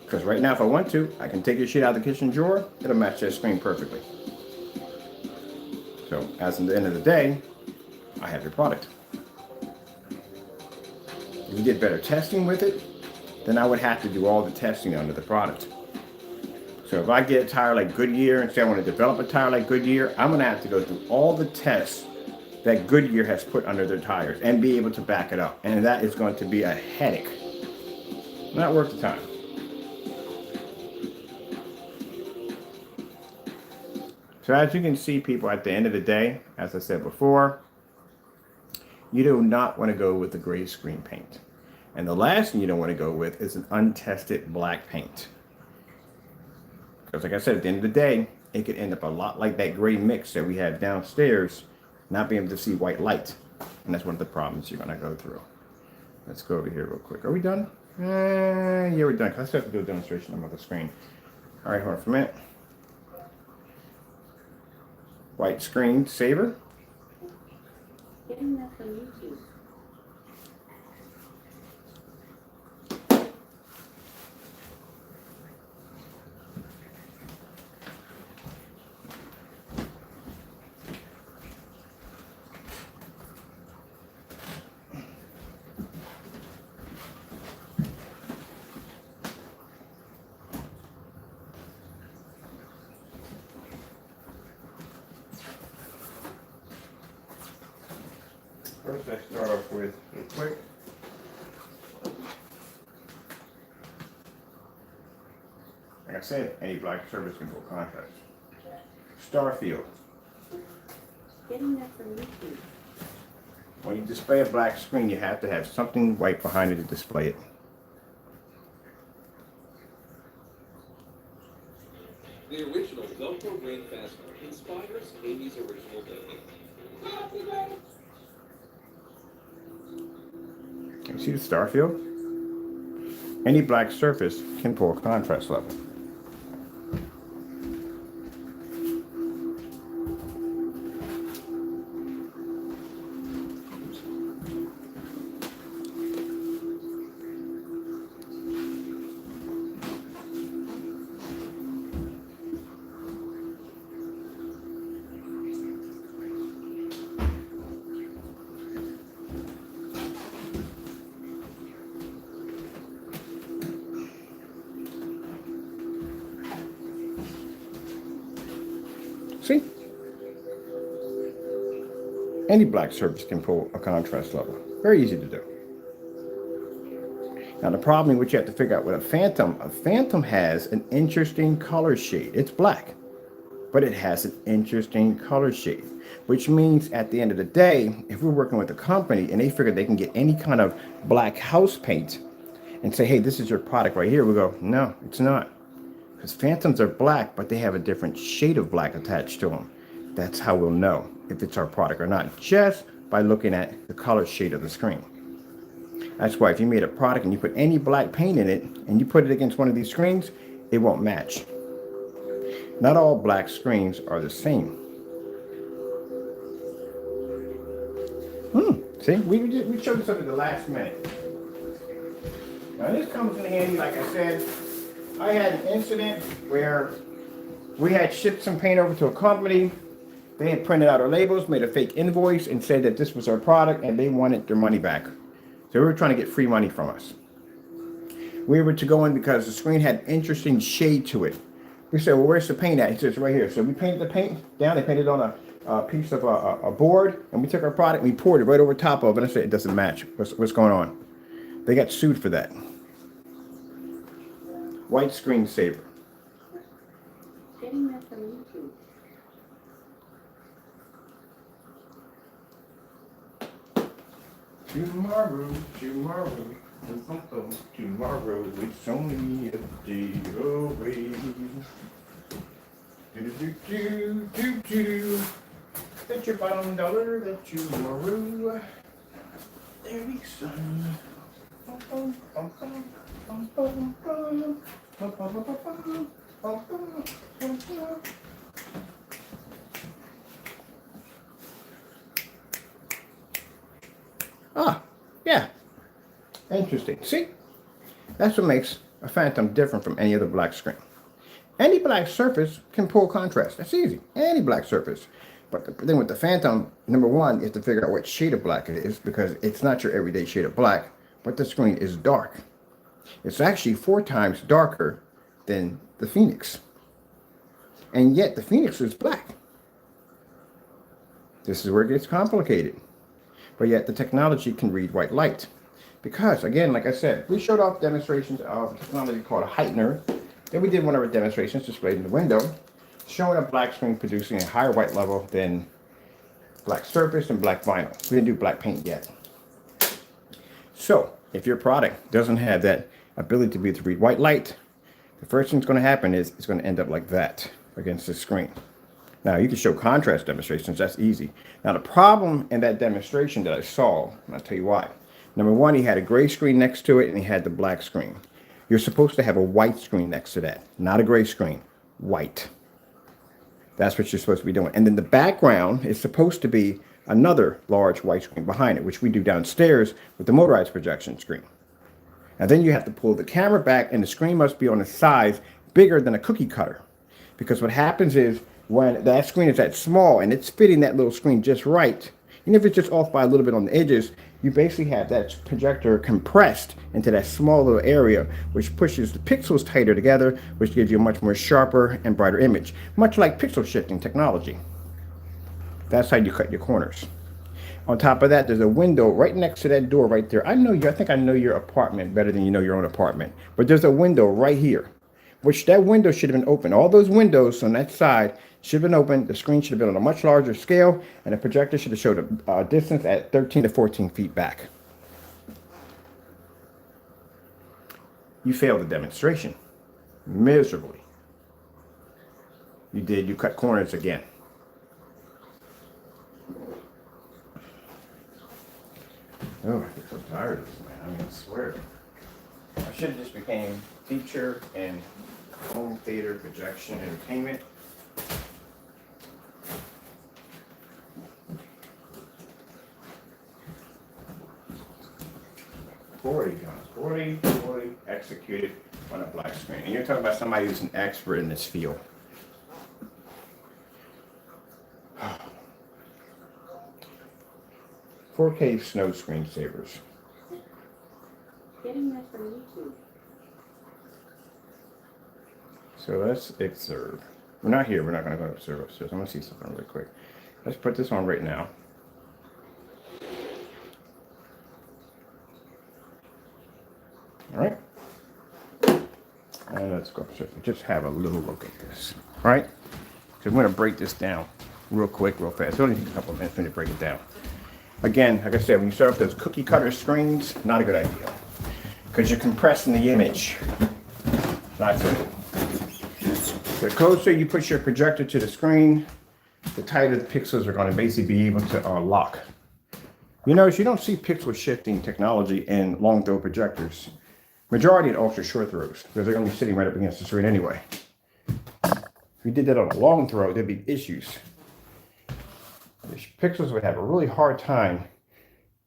Because right now, if I want to, I can take your shit out of the kitchen drawer. It'll match that screen perfectly. So, as at the end of the day, I have your product. If you did better testing with it, then I would have to do all the testing under the product. So if I get a tire like Goodyear and say I want to develop a tire like Goodyear, I'm going to have to go through all the tests that Goodyear has put under their tires and be able to back it up. And that is going to be a headache. Not worth the time. So as you can see, people, at the end of the day, as I said before, you do not want to go with the gray screen paint. And the last thing you don't want to go with is an untested black paint. Because like I said, at the end of the day, it could end up a lot like that gray mix that we have downstairs, not being able to see white light. And that's one of the problems you're going to go through. Let's go over here real quick. Are we done? Yeah, we're done. Let's have to do a demonstration on the screen. All right, hold on for a minute. White screen saver. Getting that from YouTube. First, I start off with real quick. Like I said, any black surface can go contrast. Starfield. Getting that from YouTube. When you display a black screen, you have to have something white behind it to display it. The original Velcro braid fastener inspires Amy's original baby. You see the starfield? Any black surface can pull a contrast level. See? Any black surface can pull a contrast level. Very easy to do. Now the problem which you have to figure out with a phantom has an interesting color shade. It's black, but it has an interesting color shade, which means at the end of the day, if we're working with a company and they figure they can get any kind of black house paint and say, hey, this is your product right here, we go, no, it's not. Because phantoms are black, but they have a different shade of black attached to them. That's how we'll know if it's our product or not, just by looking at the color shade of the screen. That's why if you made a product and you put any black paint in it and you put it against one of these screens, it won't match. Not all black screens are the same. See, we showed this up at the last minute. Now this comes in handy, like I said. I had an incident where we had shipped some paint over to a company. They had printed out our labels, made a fake invoice, and said that this was our product and they wanted their money back. So we were trying to get free money from us. We were to go in because the screen had interesting shade to it. We said, well, where's the paint at? He says, right here. So we painted the paint down. They painted on a piece of a board, and we took our product and we poured it right over top of it. And I said, it doesn't match. What's going on? They got sued for that. White screen saver. Getting that from YouTube. Tomorrow, it's only a day away. Bet your bottom dollar that tomorrow there'll be sun. Ah, yeah. Interesting. See? That's what makes a phantom different from any other black screen. Any black surface can pull contrast. That's easy. Any black surface. But the thing with the phantom, number one, is to figure out what shade of black it is, because it's not your everyday shade of black, but the screen is dark. It's actually 4 times darker than the Phoenix. And yet the Phoenix is black. This is where it gets complicated. But yet the technology can read white light. Because, again, like I said, we showed off demonstrations of a technology called a heightener. Then we did one of our demonstrations displayed in the window, showing a black screen producing a higher white level than black surface and black vinyl. We didn't do black paint yet. So, if your product doesn't have that ability to be able to read white light, the first thing that's going to happen is it's going to end up like that against the screen. Now, you can show contrast demonstrations. That's easy. Now, the problem in that demonstration that I saw, and I'll tell you why. Number one, he had a gray screen next to it and he had the black screen. You're supposed to have a white screen next to that, not a gray screen, white. That's what you're supposed to be doing. And then the background is supposed to be another large white screen behind it, which we do downstairs with the motorized projection screen. And then you have to pull the camera back and the screen must be on a size bigger than a cookie cutter. Because what happens is when that screen is that small and it's fitting that little screen just right, even if it's just off by a little bit on the edges, you basically have that projector compressed into that small little area, which pushes the pixels tighter together, which gives you a much more sharper and brighter image, much like pixel shifting technology. That's how you cut your corners. On top of that, there's a window right next to that door right there. I think I know your apartment better than you know your own apartment. But there's a window right here, which that window should have been open. All those windows on that side should have been open. The screen should have been on a much larger scale, and the projector should have showed a distance at 13 to 14 feet back. You failed the demonstration miserably. You did. You cut corners again. Oh, I get so tired of this, man. I mean, I swear. I should have just became teacher in home theater projection entertainment. Forty executed on a black screen. And you're talking about somebody who's an expert in this field. 4K snow screensavers. Getting that from YouTube. So let's observe. We're not here. We're not going to go observe upstairs. I'm going to see something really quick. Let's put this on right now. All right. And let's go upstairs and just have a little look at this. All right. So I'm going to break this down real quick, real fast. It only takes a couple of minutes for me to break it down. Again, like I said, when you start with those cookie cutter screens, not a good idea. Because you're compressing the image. Not good. The closer you push your projector to the screen, the tighter the pixels are going to basically be able to lock. You notice you don't see pixel shifting technology in long throw projectors. Majority in ultra short throws, because they're going to be sitting right up against the screen anyway. If you did that on a long throw, there'd be issues. The pixels would have a really hard time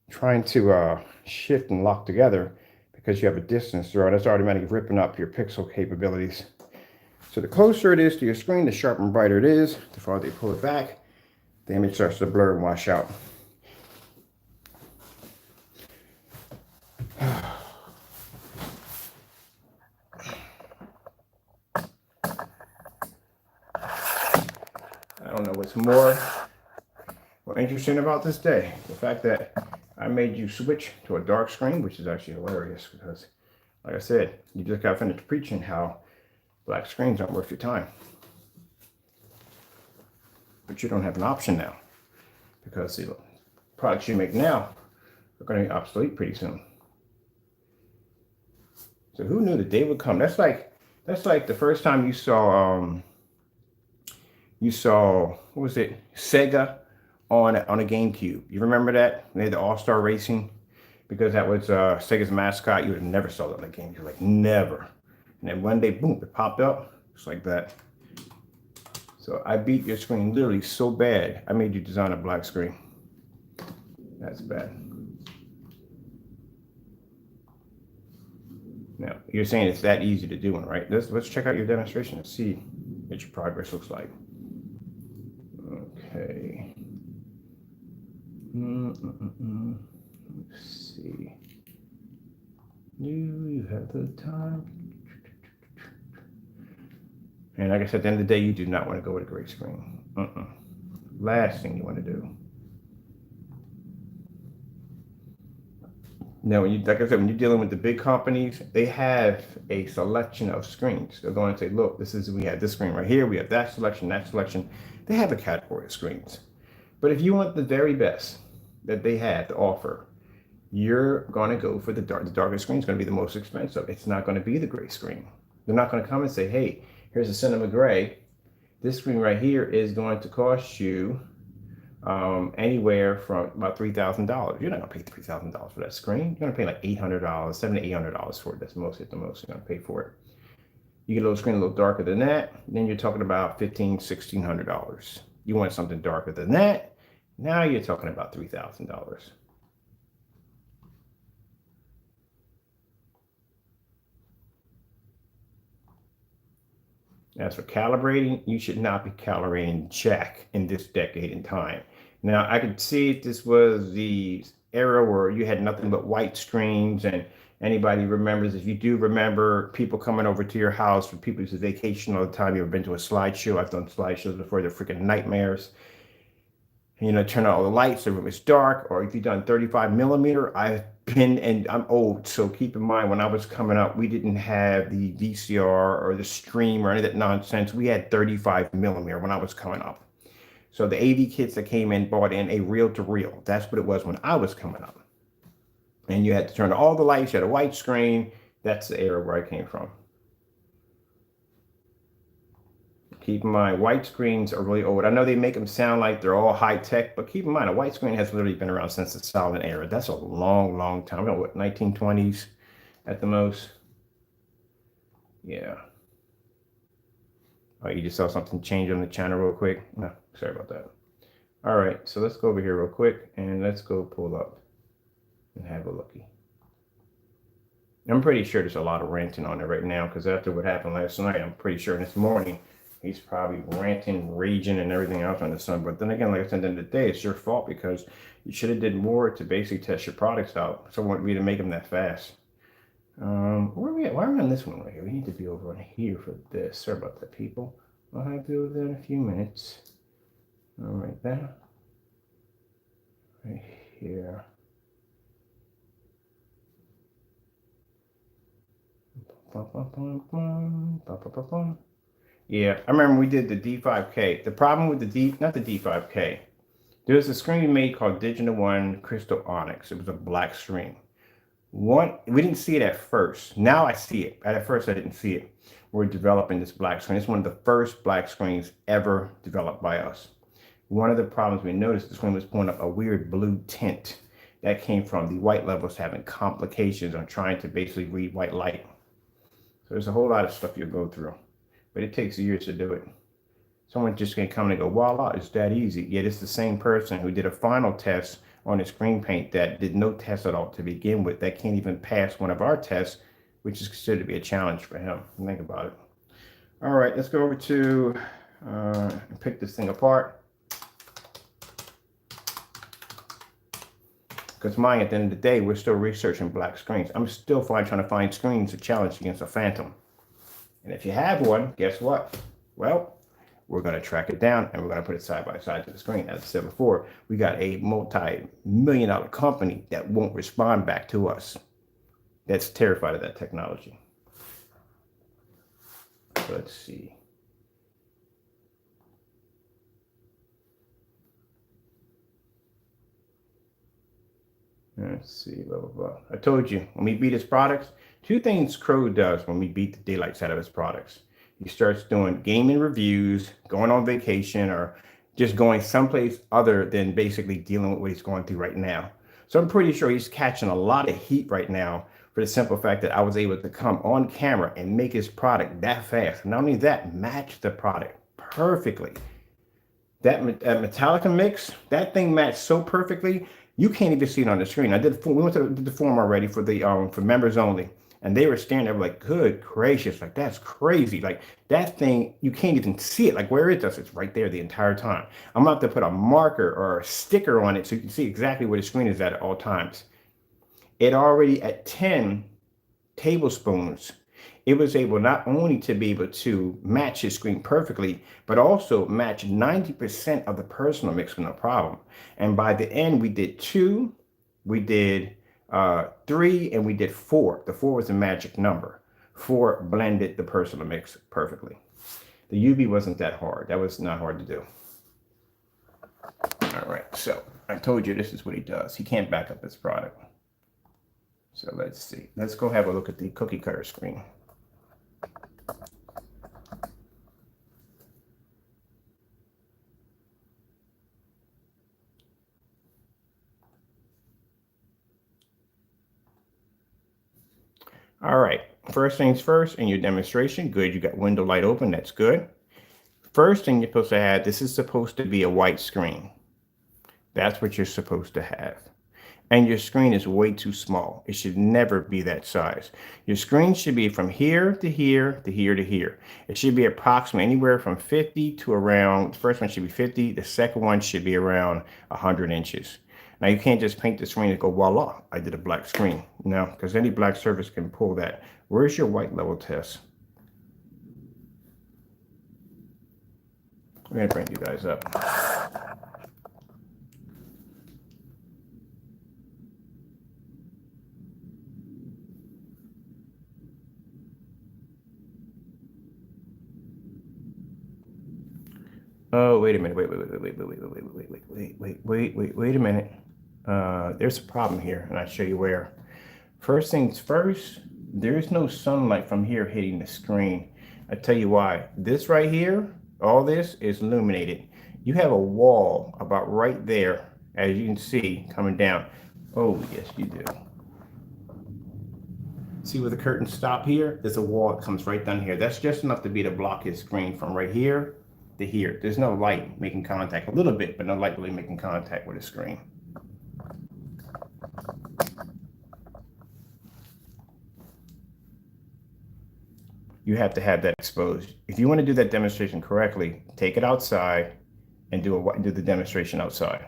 trying to shift and lock together because you have a distance throw. That's automatically ripping up your pixel capabilities. So the closer it is to your screen, the sharper and brighter it is. The farther you pull it back, the image starts to blur and wash out. I don't know what's more interesting about this day. The fact that I made you switch to a dark screen, which is actually hilarious because, like I said, you just got finished preaching how black screens aren't worth your time. But you don't have an option now because the products you make now are going to be obsolete pretty soon. So who knew the day would come? That's like the first time you saw what was it, Sega on a GameCube. You remember that? They had the All-Star Racing, because that was Sega's mascot. You would have never saw that on the GameCube, like never. And then one day, boom, it popped up, just like that. So I beat your screen literally so bad, I made you design a black screen. That's bad. Now, you're saying it's that easy to do, right? Let's check out your demonstration and see what your progress looks like. Okay. Let's see. Do you have the time? And like I said, at the end of the day, you do not want to go with a gray screen. Last thing you want to do. Now, like I said, when you're dealing with the big companies, they have a selection of screens. They're going to say, look, we have this screen right here. We have that selection, that selection. They have a category of screens. But if you want the very best that they have to offer, you're going to go for the darker screen. Is going to be the most expensive. It's not going to be the gray screen. They're not going to come and say, hey, here's a cinema gray. This screen right here is going to cost you anywhere from about $3,000. You're not gonna pay $3,000 for that screen. You're gonna pay like $800, $700 to $800 for it. That's most at the most you're gonna pay for it. You get a little screen a little darker than that, then you're talking about $1,500, $1,600. You want something darker than that, now you're talking about $3,000. As for calibrating, you should not be calibrating jack in this decade in time. Now, I could see if this was the era where you had nothing but white screens, and anybody remembers, if you do remember people coming over to your house for people to vacation all the time. You ever been to a slideshow? I've done slideshows before, they're freaking nightmares. You know, turn on all the lights, the room is dark. Or if you've done 35 millimeter, I've been, and I'm old, so keep in mind, when I was coming up, we didn't have the VCR or the stream or any of that nonsense. We had 35 millimeter when I was coming up. So the AV kids that came in bought in a reel to reel. That's what it was when I was coming up. And you had to turn on all the lights, you had a white screen. That's the era where I came from. Keep in mind, white screens are really old. I know they make them sound like they're all high tech, but keep in mind, a white screen has literally been around since the silent era. That's a long, long time. I don't know, what, 1920s at the most? Yeah. Oh, you just saw something change on the channel real quick? No, sorry about that. All right, so let's go over here real quick and let's go pull up and have a looky. I'm pretty sure there's a lot of ranting on it right now because after what happened last night, I'm pretty sure this morning he's probably ranting, raging, and everything else on the sun. But then again, like I said, at the end of the day, it's your fault because you should have did more to basically test your products out. So I want me to make them that fast. Where are we at? Why are we on this one right here? We need to be over on here for this. Sorry about that, people. I'll have you over there in a few minutes. All right, there. Right here. Yeah, I remember we did the D5K. The problem with not the D5K. There's a screen we made called Digital One Crystal Onyx. It was a black screen. We didn't see it at first. Now I see it. At first I didn't see it. We're developing this black screen. It's one of the first black screens ever developed by us. One of the problems we noticed, the screen was pulling up a weird blue tint. That came from the white levels having complications on trying to basically read white light. So there's a whole lot of stuff you'll go through, but it takes years to do it. Someone just can come and go, voila, it's that easy. Yet it's the same person who did a final test on his screen paint that did no test at all to begin with, that can't even pass one of our tests, which is considered to be a challenge for him. Think about it. All right, let's go over to pick this thing apart. Because mine, at the end of the day, we're still researching black screens. I'm still trying to find screens to challenge against a Phantom. And if you have one, guess what? Well, we're going to track it down and we're going to put it side by side to the screen. As I said before, we got a multi-million-dollar company that won't respond back to us. That's terrified of that technology. So let's see. Let's see, blah, blah, blah. I told you, when we beat his products, two things Crow does when we beat the daylights out of his products. He starts doing gaming reviews, going on vacation, or just going someplace other than basically dealing with what he's going through right now. So I'm pretty sure he's catching a lot of heat right now for the simple fact that I was able to come on camera and make his product that fast. Not only that, match the product perfectly. That Metallica mix, that thing matched so perfectly, you can't even see it on the screen. We went to the forum already for the for members only, and they were staring there like, good gracious, like that's crazy. Like that thing, you can't even see it. Like where it does, it's right there the entire time. I'm about to put a marker or a sticker on it so you can see exactly where the screen is at all times. It already at 10 tablespoons, it was able not only to be able to match his screen perfectly, but also match 90% of the personal mix with no problem. And by the end, we did 2, we did 3, and we did 4. The 4 was the magic number. 4 blended the personal mix perfectly. The UV wasn't that hard. That was not hard to do. All right, so I told you this is what he does. He can't back up his product. So let's see. Let's go have a look at the cookie cutter screen. All right, first things first in your demonstration, good, you got window light open, that's good. First thing you're supposed to have, this is supposed to be a white screen. That's what you're supposed to have. And your screen is way too small. It should never be that size. Your screen should be from here to here to here to here. It should be approximately anywhere from 50 to around, the first one should be 50, the second one should be around 100 inches. Now you can't just paint the screen and go, voila, I did a black screen. No, because any black surface can pull that. Where's your white level test? I'm gonna bring you guys up. Oh, wait a minute. Wait a minute. There's a problem here, and I'll show you where. First things first, there's no sunlight from here hitting the screen. I tell you why. This right here, all this is illuminated. You have a wall about right there, as you can see, coming down. Oh, yes, you do. See where the curtains stop here? There's a wall that comes right down here. That's just enough to be to block his screen from right here to here. There's no light making contact, a little bit, but no light really making contact with the screen. You have to have that exposed. If you want to do that demonstration correctly, take it outside and do the demonstration outside.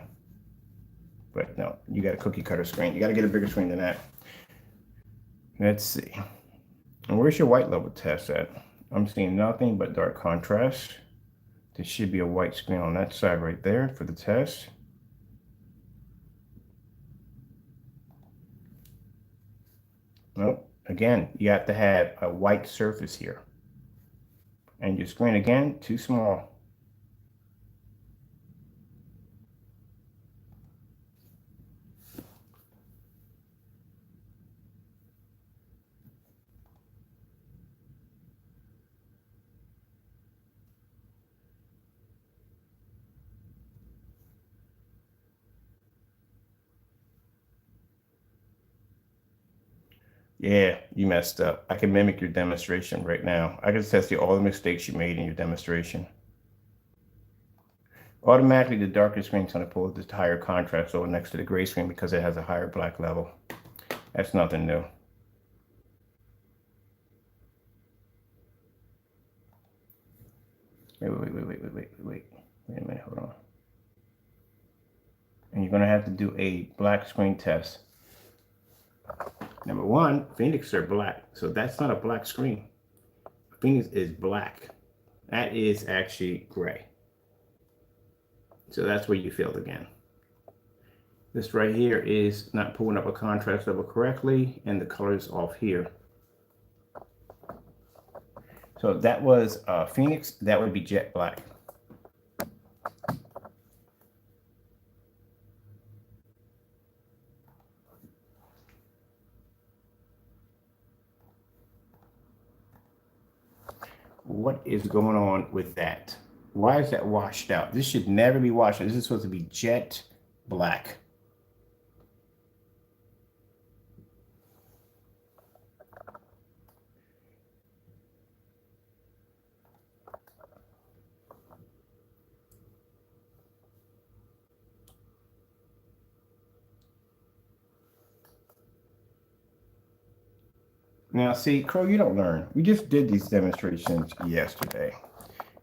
But no, you got a cookie cutter screen. You got to get a bigger screen than that. Let's see. And where's your white level test at? I'm seeing nothing but dark contrast. There should be a white screen on that side right there for the test. Nope. Again, you have to have a white surface here. And your screen, again, too small. Yeah, you messed up. I can mimic your demonstration right now. I can test you all the mistakes you made in your demonstration. Automatically, the darker screen is going to pull the higher contrast over next to the gray screen because it has a higher black level. That's nothing new. Wait a minute, hold on. And you're going to have to do a black screen test. Number one, Phoenix are black, so that's not a black screen. Phoenix is black. That is actually gray. So that's where you failed again. This right here is not pulling up a contrast level correctly, and the color is off here. So that was Phoenix, that would be jet black. What is going on with that? Why is that washed out? This should never be washed out. This is supposed to be jet black. Now, see, Crow, you don't learn. We just did these demonstrations yesterday.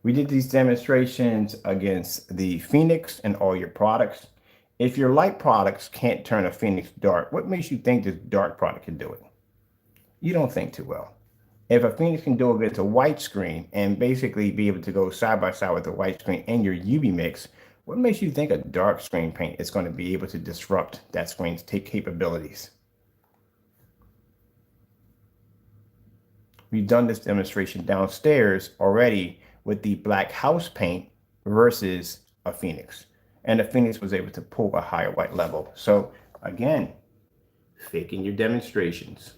We did these demonstrations against the Phoenix and all your products. If your light products can't turn a Phoenix dark, what makes you think this dark product can do it? You don't think too well. If a Phoenix can do it against a white screen and basically be able to go side by side with the white screen and your UV mix, what makes you think a dark screen paint is going to be able to disrupt that screen's capabilities? We've done this demonstration downstairs already with the black house paint versus a Phoenix. And the Phoenix was able to pull a higher white level. So again, faking your demonstrations.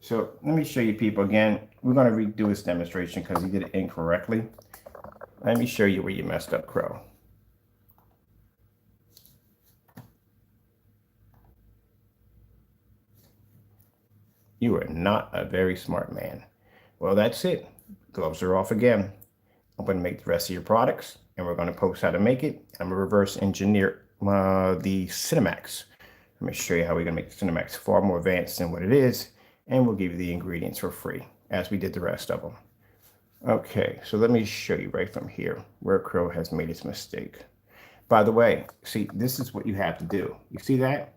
So let me show you people again. We're going to redo this demonstration because you did it incorrectly. Let me show you where you messed up, Crow. You are not a very smart man. Well, that's it. Gloves are off again. I'm going to make the rest of your products, and we're going to post how to make it. I'm going to reverse engineer the Cinemax. Let me show you how we're going to make the Cinemax far more advanced than what it is, and we'll give you the ingredients for free, as we did the rest of them. Okay, so let me show you right from here where Crow has made its mistake. By the way, see, this is what you have to do. You see that?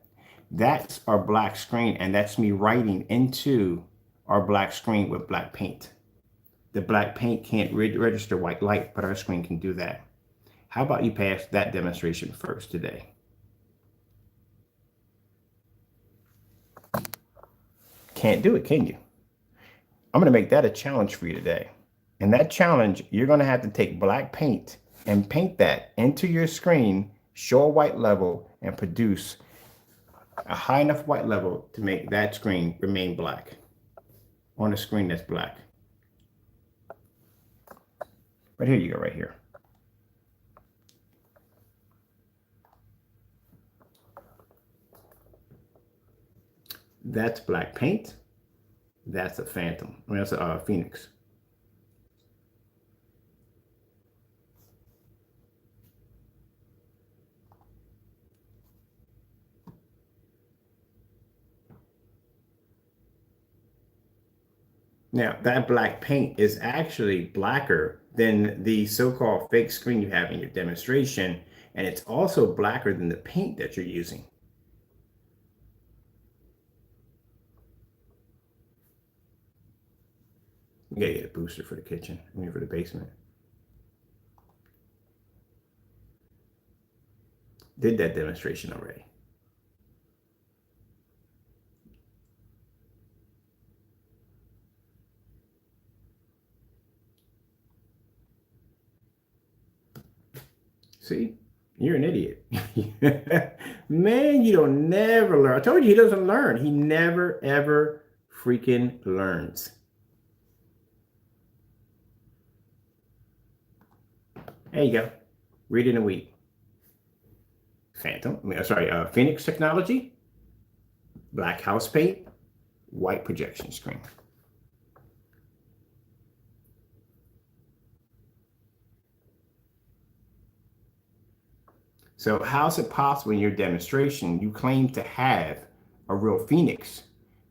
That's our black screen, and that's me writing into our black screen with black paint. The black paint can't register white light, but our screen can do that. How about you pass that demonstration first today? Can't do it, can you? I'm going to make that a challenge for you today. And that challenge, you're going to have to take black paint and paint that into your screen, show a white level, and produce a high enough white level to make that screen remain black on a screen that's black. But here you go, right here. That's black paint. That's a Phantom. I mean, that's a Phoenix. Now, that black paint is actually blacker than the so-called fake screen you have in your demonstration, and it's also blacker than the paint that you're using. You gotta get a booster for the kitchen, I mean for the basement. Did that demonstration already. See, you're an idiot. Man, you don't never learn. I told you he doesn't learn. He never, ever freaking learns. There you go. Read in a week. Phantom, Phoenix technology, black house paint, white projection screen. So how is it possible in your demonstration you claim to have a real Phoenix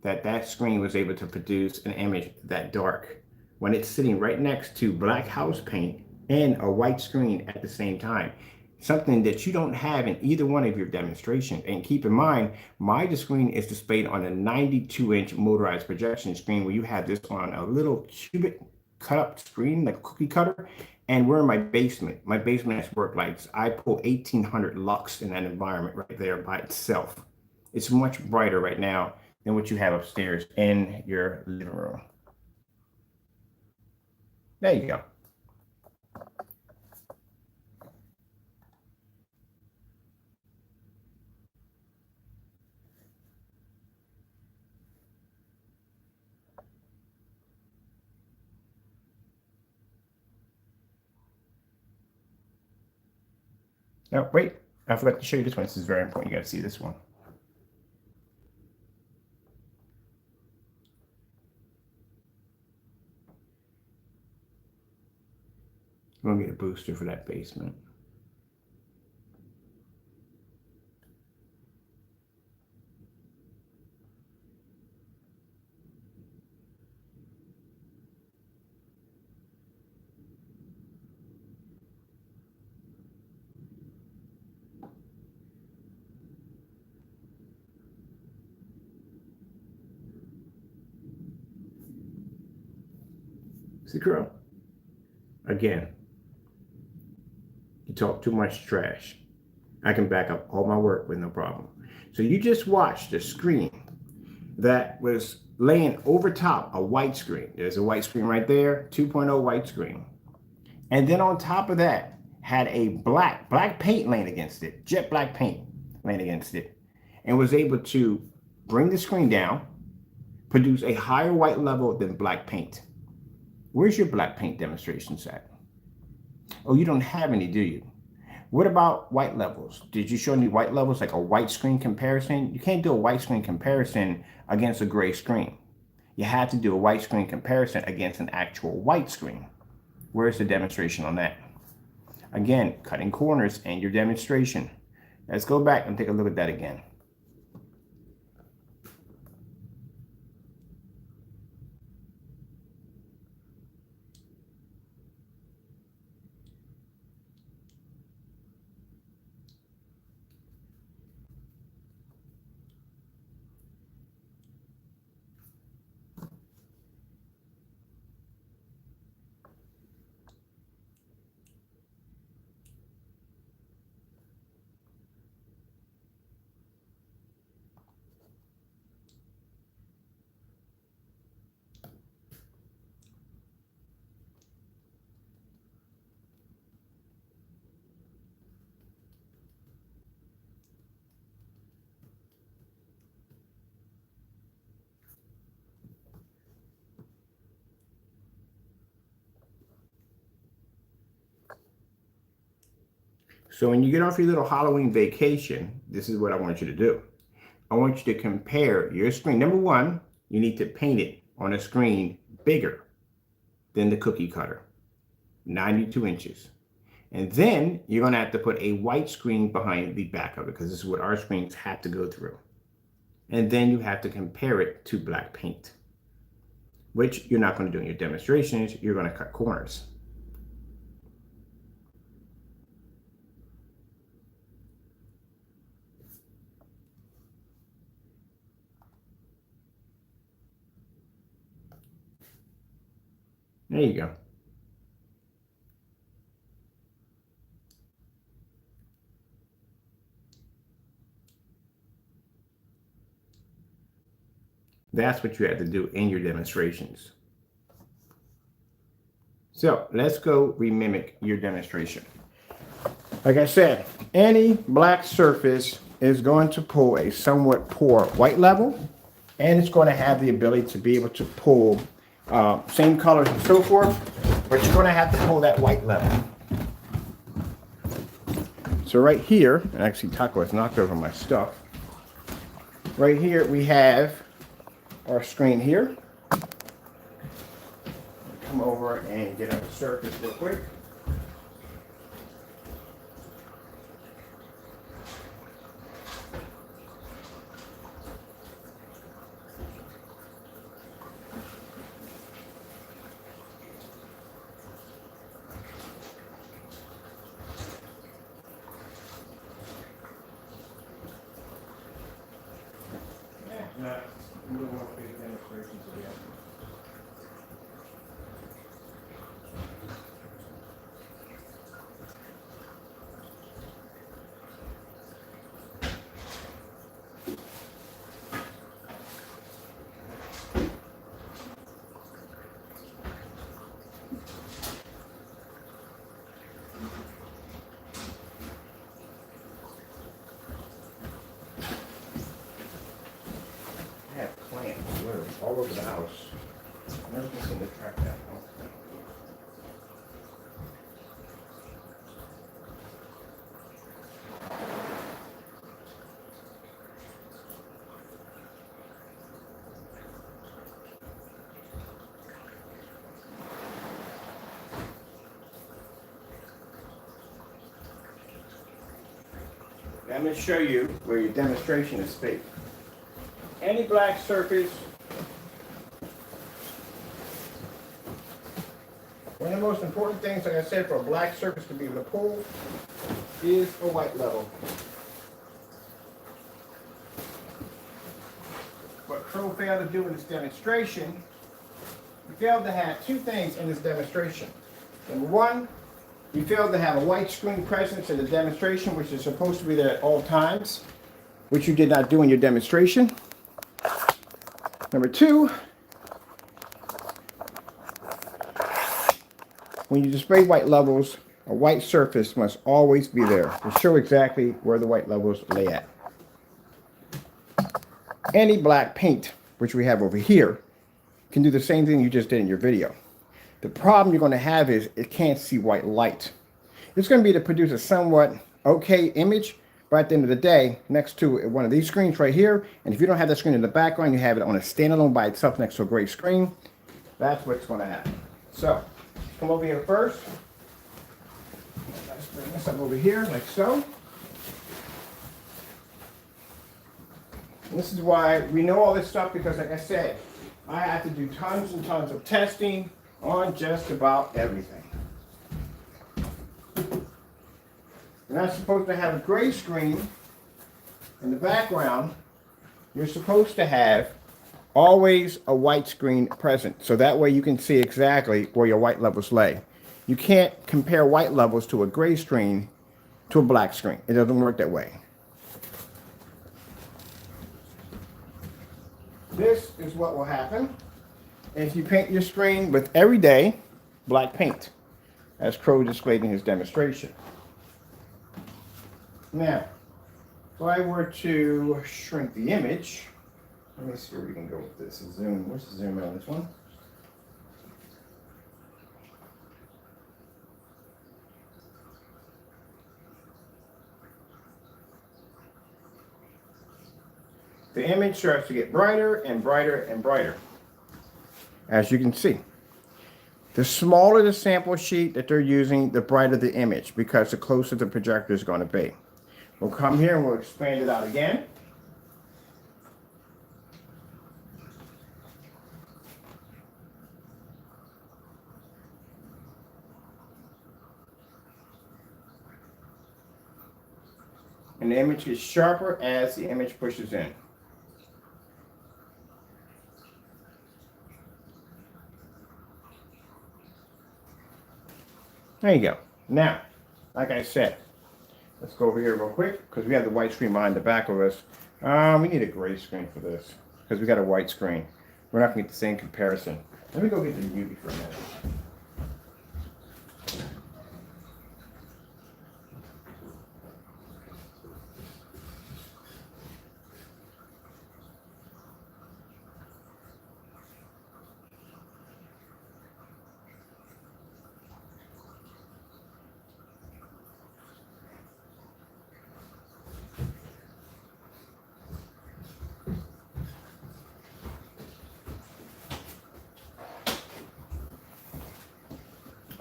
that screen was able to produce an image that dark when it's sitting right next to black house paint and a white screen at the same time? Something that you don't have in either one of your demonstrations. And keep in mind, my screen is displayed on a 92-inch motorized projection screen where you have this on a little cubic cut up screen, like a cookie cutter. And we're in my basement. My basement has work lights. I pull 1800 lux in that environment right there by itself. It's much brighter right now than what you have upstairs in your living room. There you go. Now, wait, I forgot to show you this one. This is very important. You got to see this one. I'm going to get a booster for that basement. See, Crow? Again, you talk too much trash. I can back up all my work with no problem. So you just watched a screen that was laying over top a white screen. There's a white screen right there, 2.0 white screen. And then on top of that, had a black paint laying against it, jet black paint laying against it, and was able to bring the screen down, produce a higher white level than black paint. Where's your black paint demonstrations at? Oh, you don't have any, do you? What about white levels? Did you show any white levels, like a white screen comparison? You can't do a white screen comparison against a gray screen. you have to do a white screen comparison against an actual white screen. Where's the demonstration on that? Again, cutting corners and your demonstration. Let's go back and take a look at that again. So when you get off your little Halloween vacation, this is what I want you to do. I want you to compare your screen. Number one, you need to paint it on a screen bigger than the cookie cutter, 92 inches. And then you're going to have to put a white screen behind the back of it, because this is what our screens have to go through. And then you have to compare it to black paint, which you're not going to do in your demonstrations. You're going to cut corners. There you go. That's what you have to do in your demonstrations. So let's go remimic your demonstration. Like I said, any black surface is going to pull a somewhat poor white level, and it's going to have the ability to be able to pull same colors and so forth, but you're going to have to pull that white level. So right here, and actually Taco has knocked over my stuff. Right here we have our screen here. Come over and get on the surface real quick. All over the house. Never been to track that house. Now I'm going to show you where your demonstration is fake. Any black surface. One of the most important things, like I said, for a black surface to be able to pull is a white level. What Crow failed to do in this demonstration, he failed to have two things in this demonstration. Number one, he failed to have a white screen presence in the demonstration, which is supposed to be there at all times, which you did not do in your demonstration. Number two, when you display white levels, a white surface must always be there to show exactly where the white levels lay at. Any black paint, which we have over here, can do the same thing you just did in your video. The problem you're going to have is it can't see white light. It's going to be to produce a somewhat okay image, But at the end of the day, next to one of these screens right here, and if you don't have that screen in the background, you have it on a standalone by itself next to a gray screen, that's what's going to happen. So, come over here first. Let's bring this up over here, like so. And this is why we know all this stuff, because like I said, I have to do tons and tons of testing on just about everything. You're not supposed to have a gray screen in the background. You're supposed to have always a white screen present, so that way you can see exactly where your white levels lay. You can't compare white levels to a gray screen to a black screen. It doesn't work that way. This is what will happen if you paint your screen with everyday black paint, as Crow displayed in his demonstration. Now, if I were to shrink the image, let me see where we can go with this. Zoom. Where's the zoom on this one? The image starts to get brighter and brighter and brighter, as you can see. The smaller the sample sheet that they're using, the brighter the image, because the closer the projector is going to be. We'll come here and we'll expand it out again. And the image gets sharper as the image pushes in. There you go. Now, like I said, let's go over here real quick, because we have the white screen behind the back of us. We need a gray screen for this, because we got a white screen. We're not going to get the same comparison. Let me go get the UV for a minute.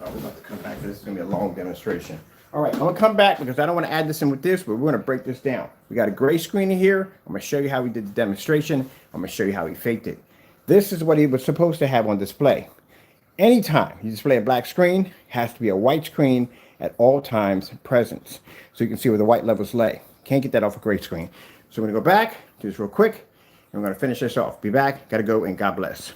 We're about to come back. This is going to be a long demonstration. All right, I'm going to come back because I don't want to add this in with this, but we're going to break this down. We got a gray screen in here. I'm going to show you how we did the demonstration. I'm going to show you how we faked it. This is what he was supposed to have on display. Anytime you display a black screen, it has to be a white screen at all times present, so you can see where the white levels lay. Can't get that off a gray screen. So I'm going to go back, do this real quick, and we're going to finish this off. Be back. Got to go, and God bless.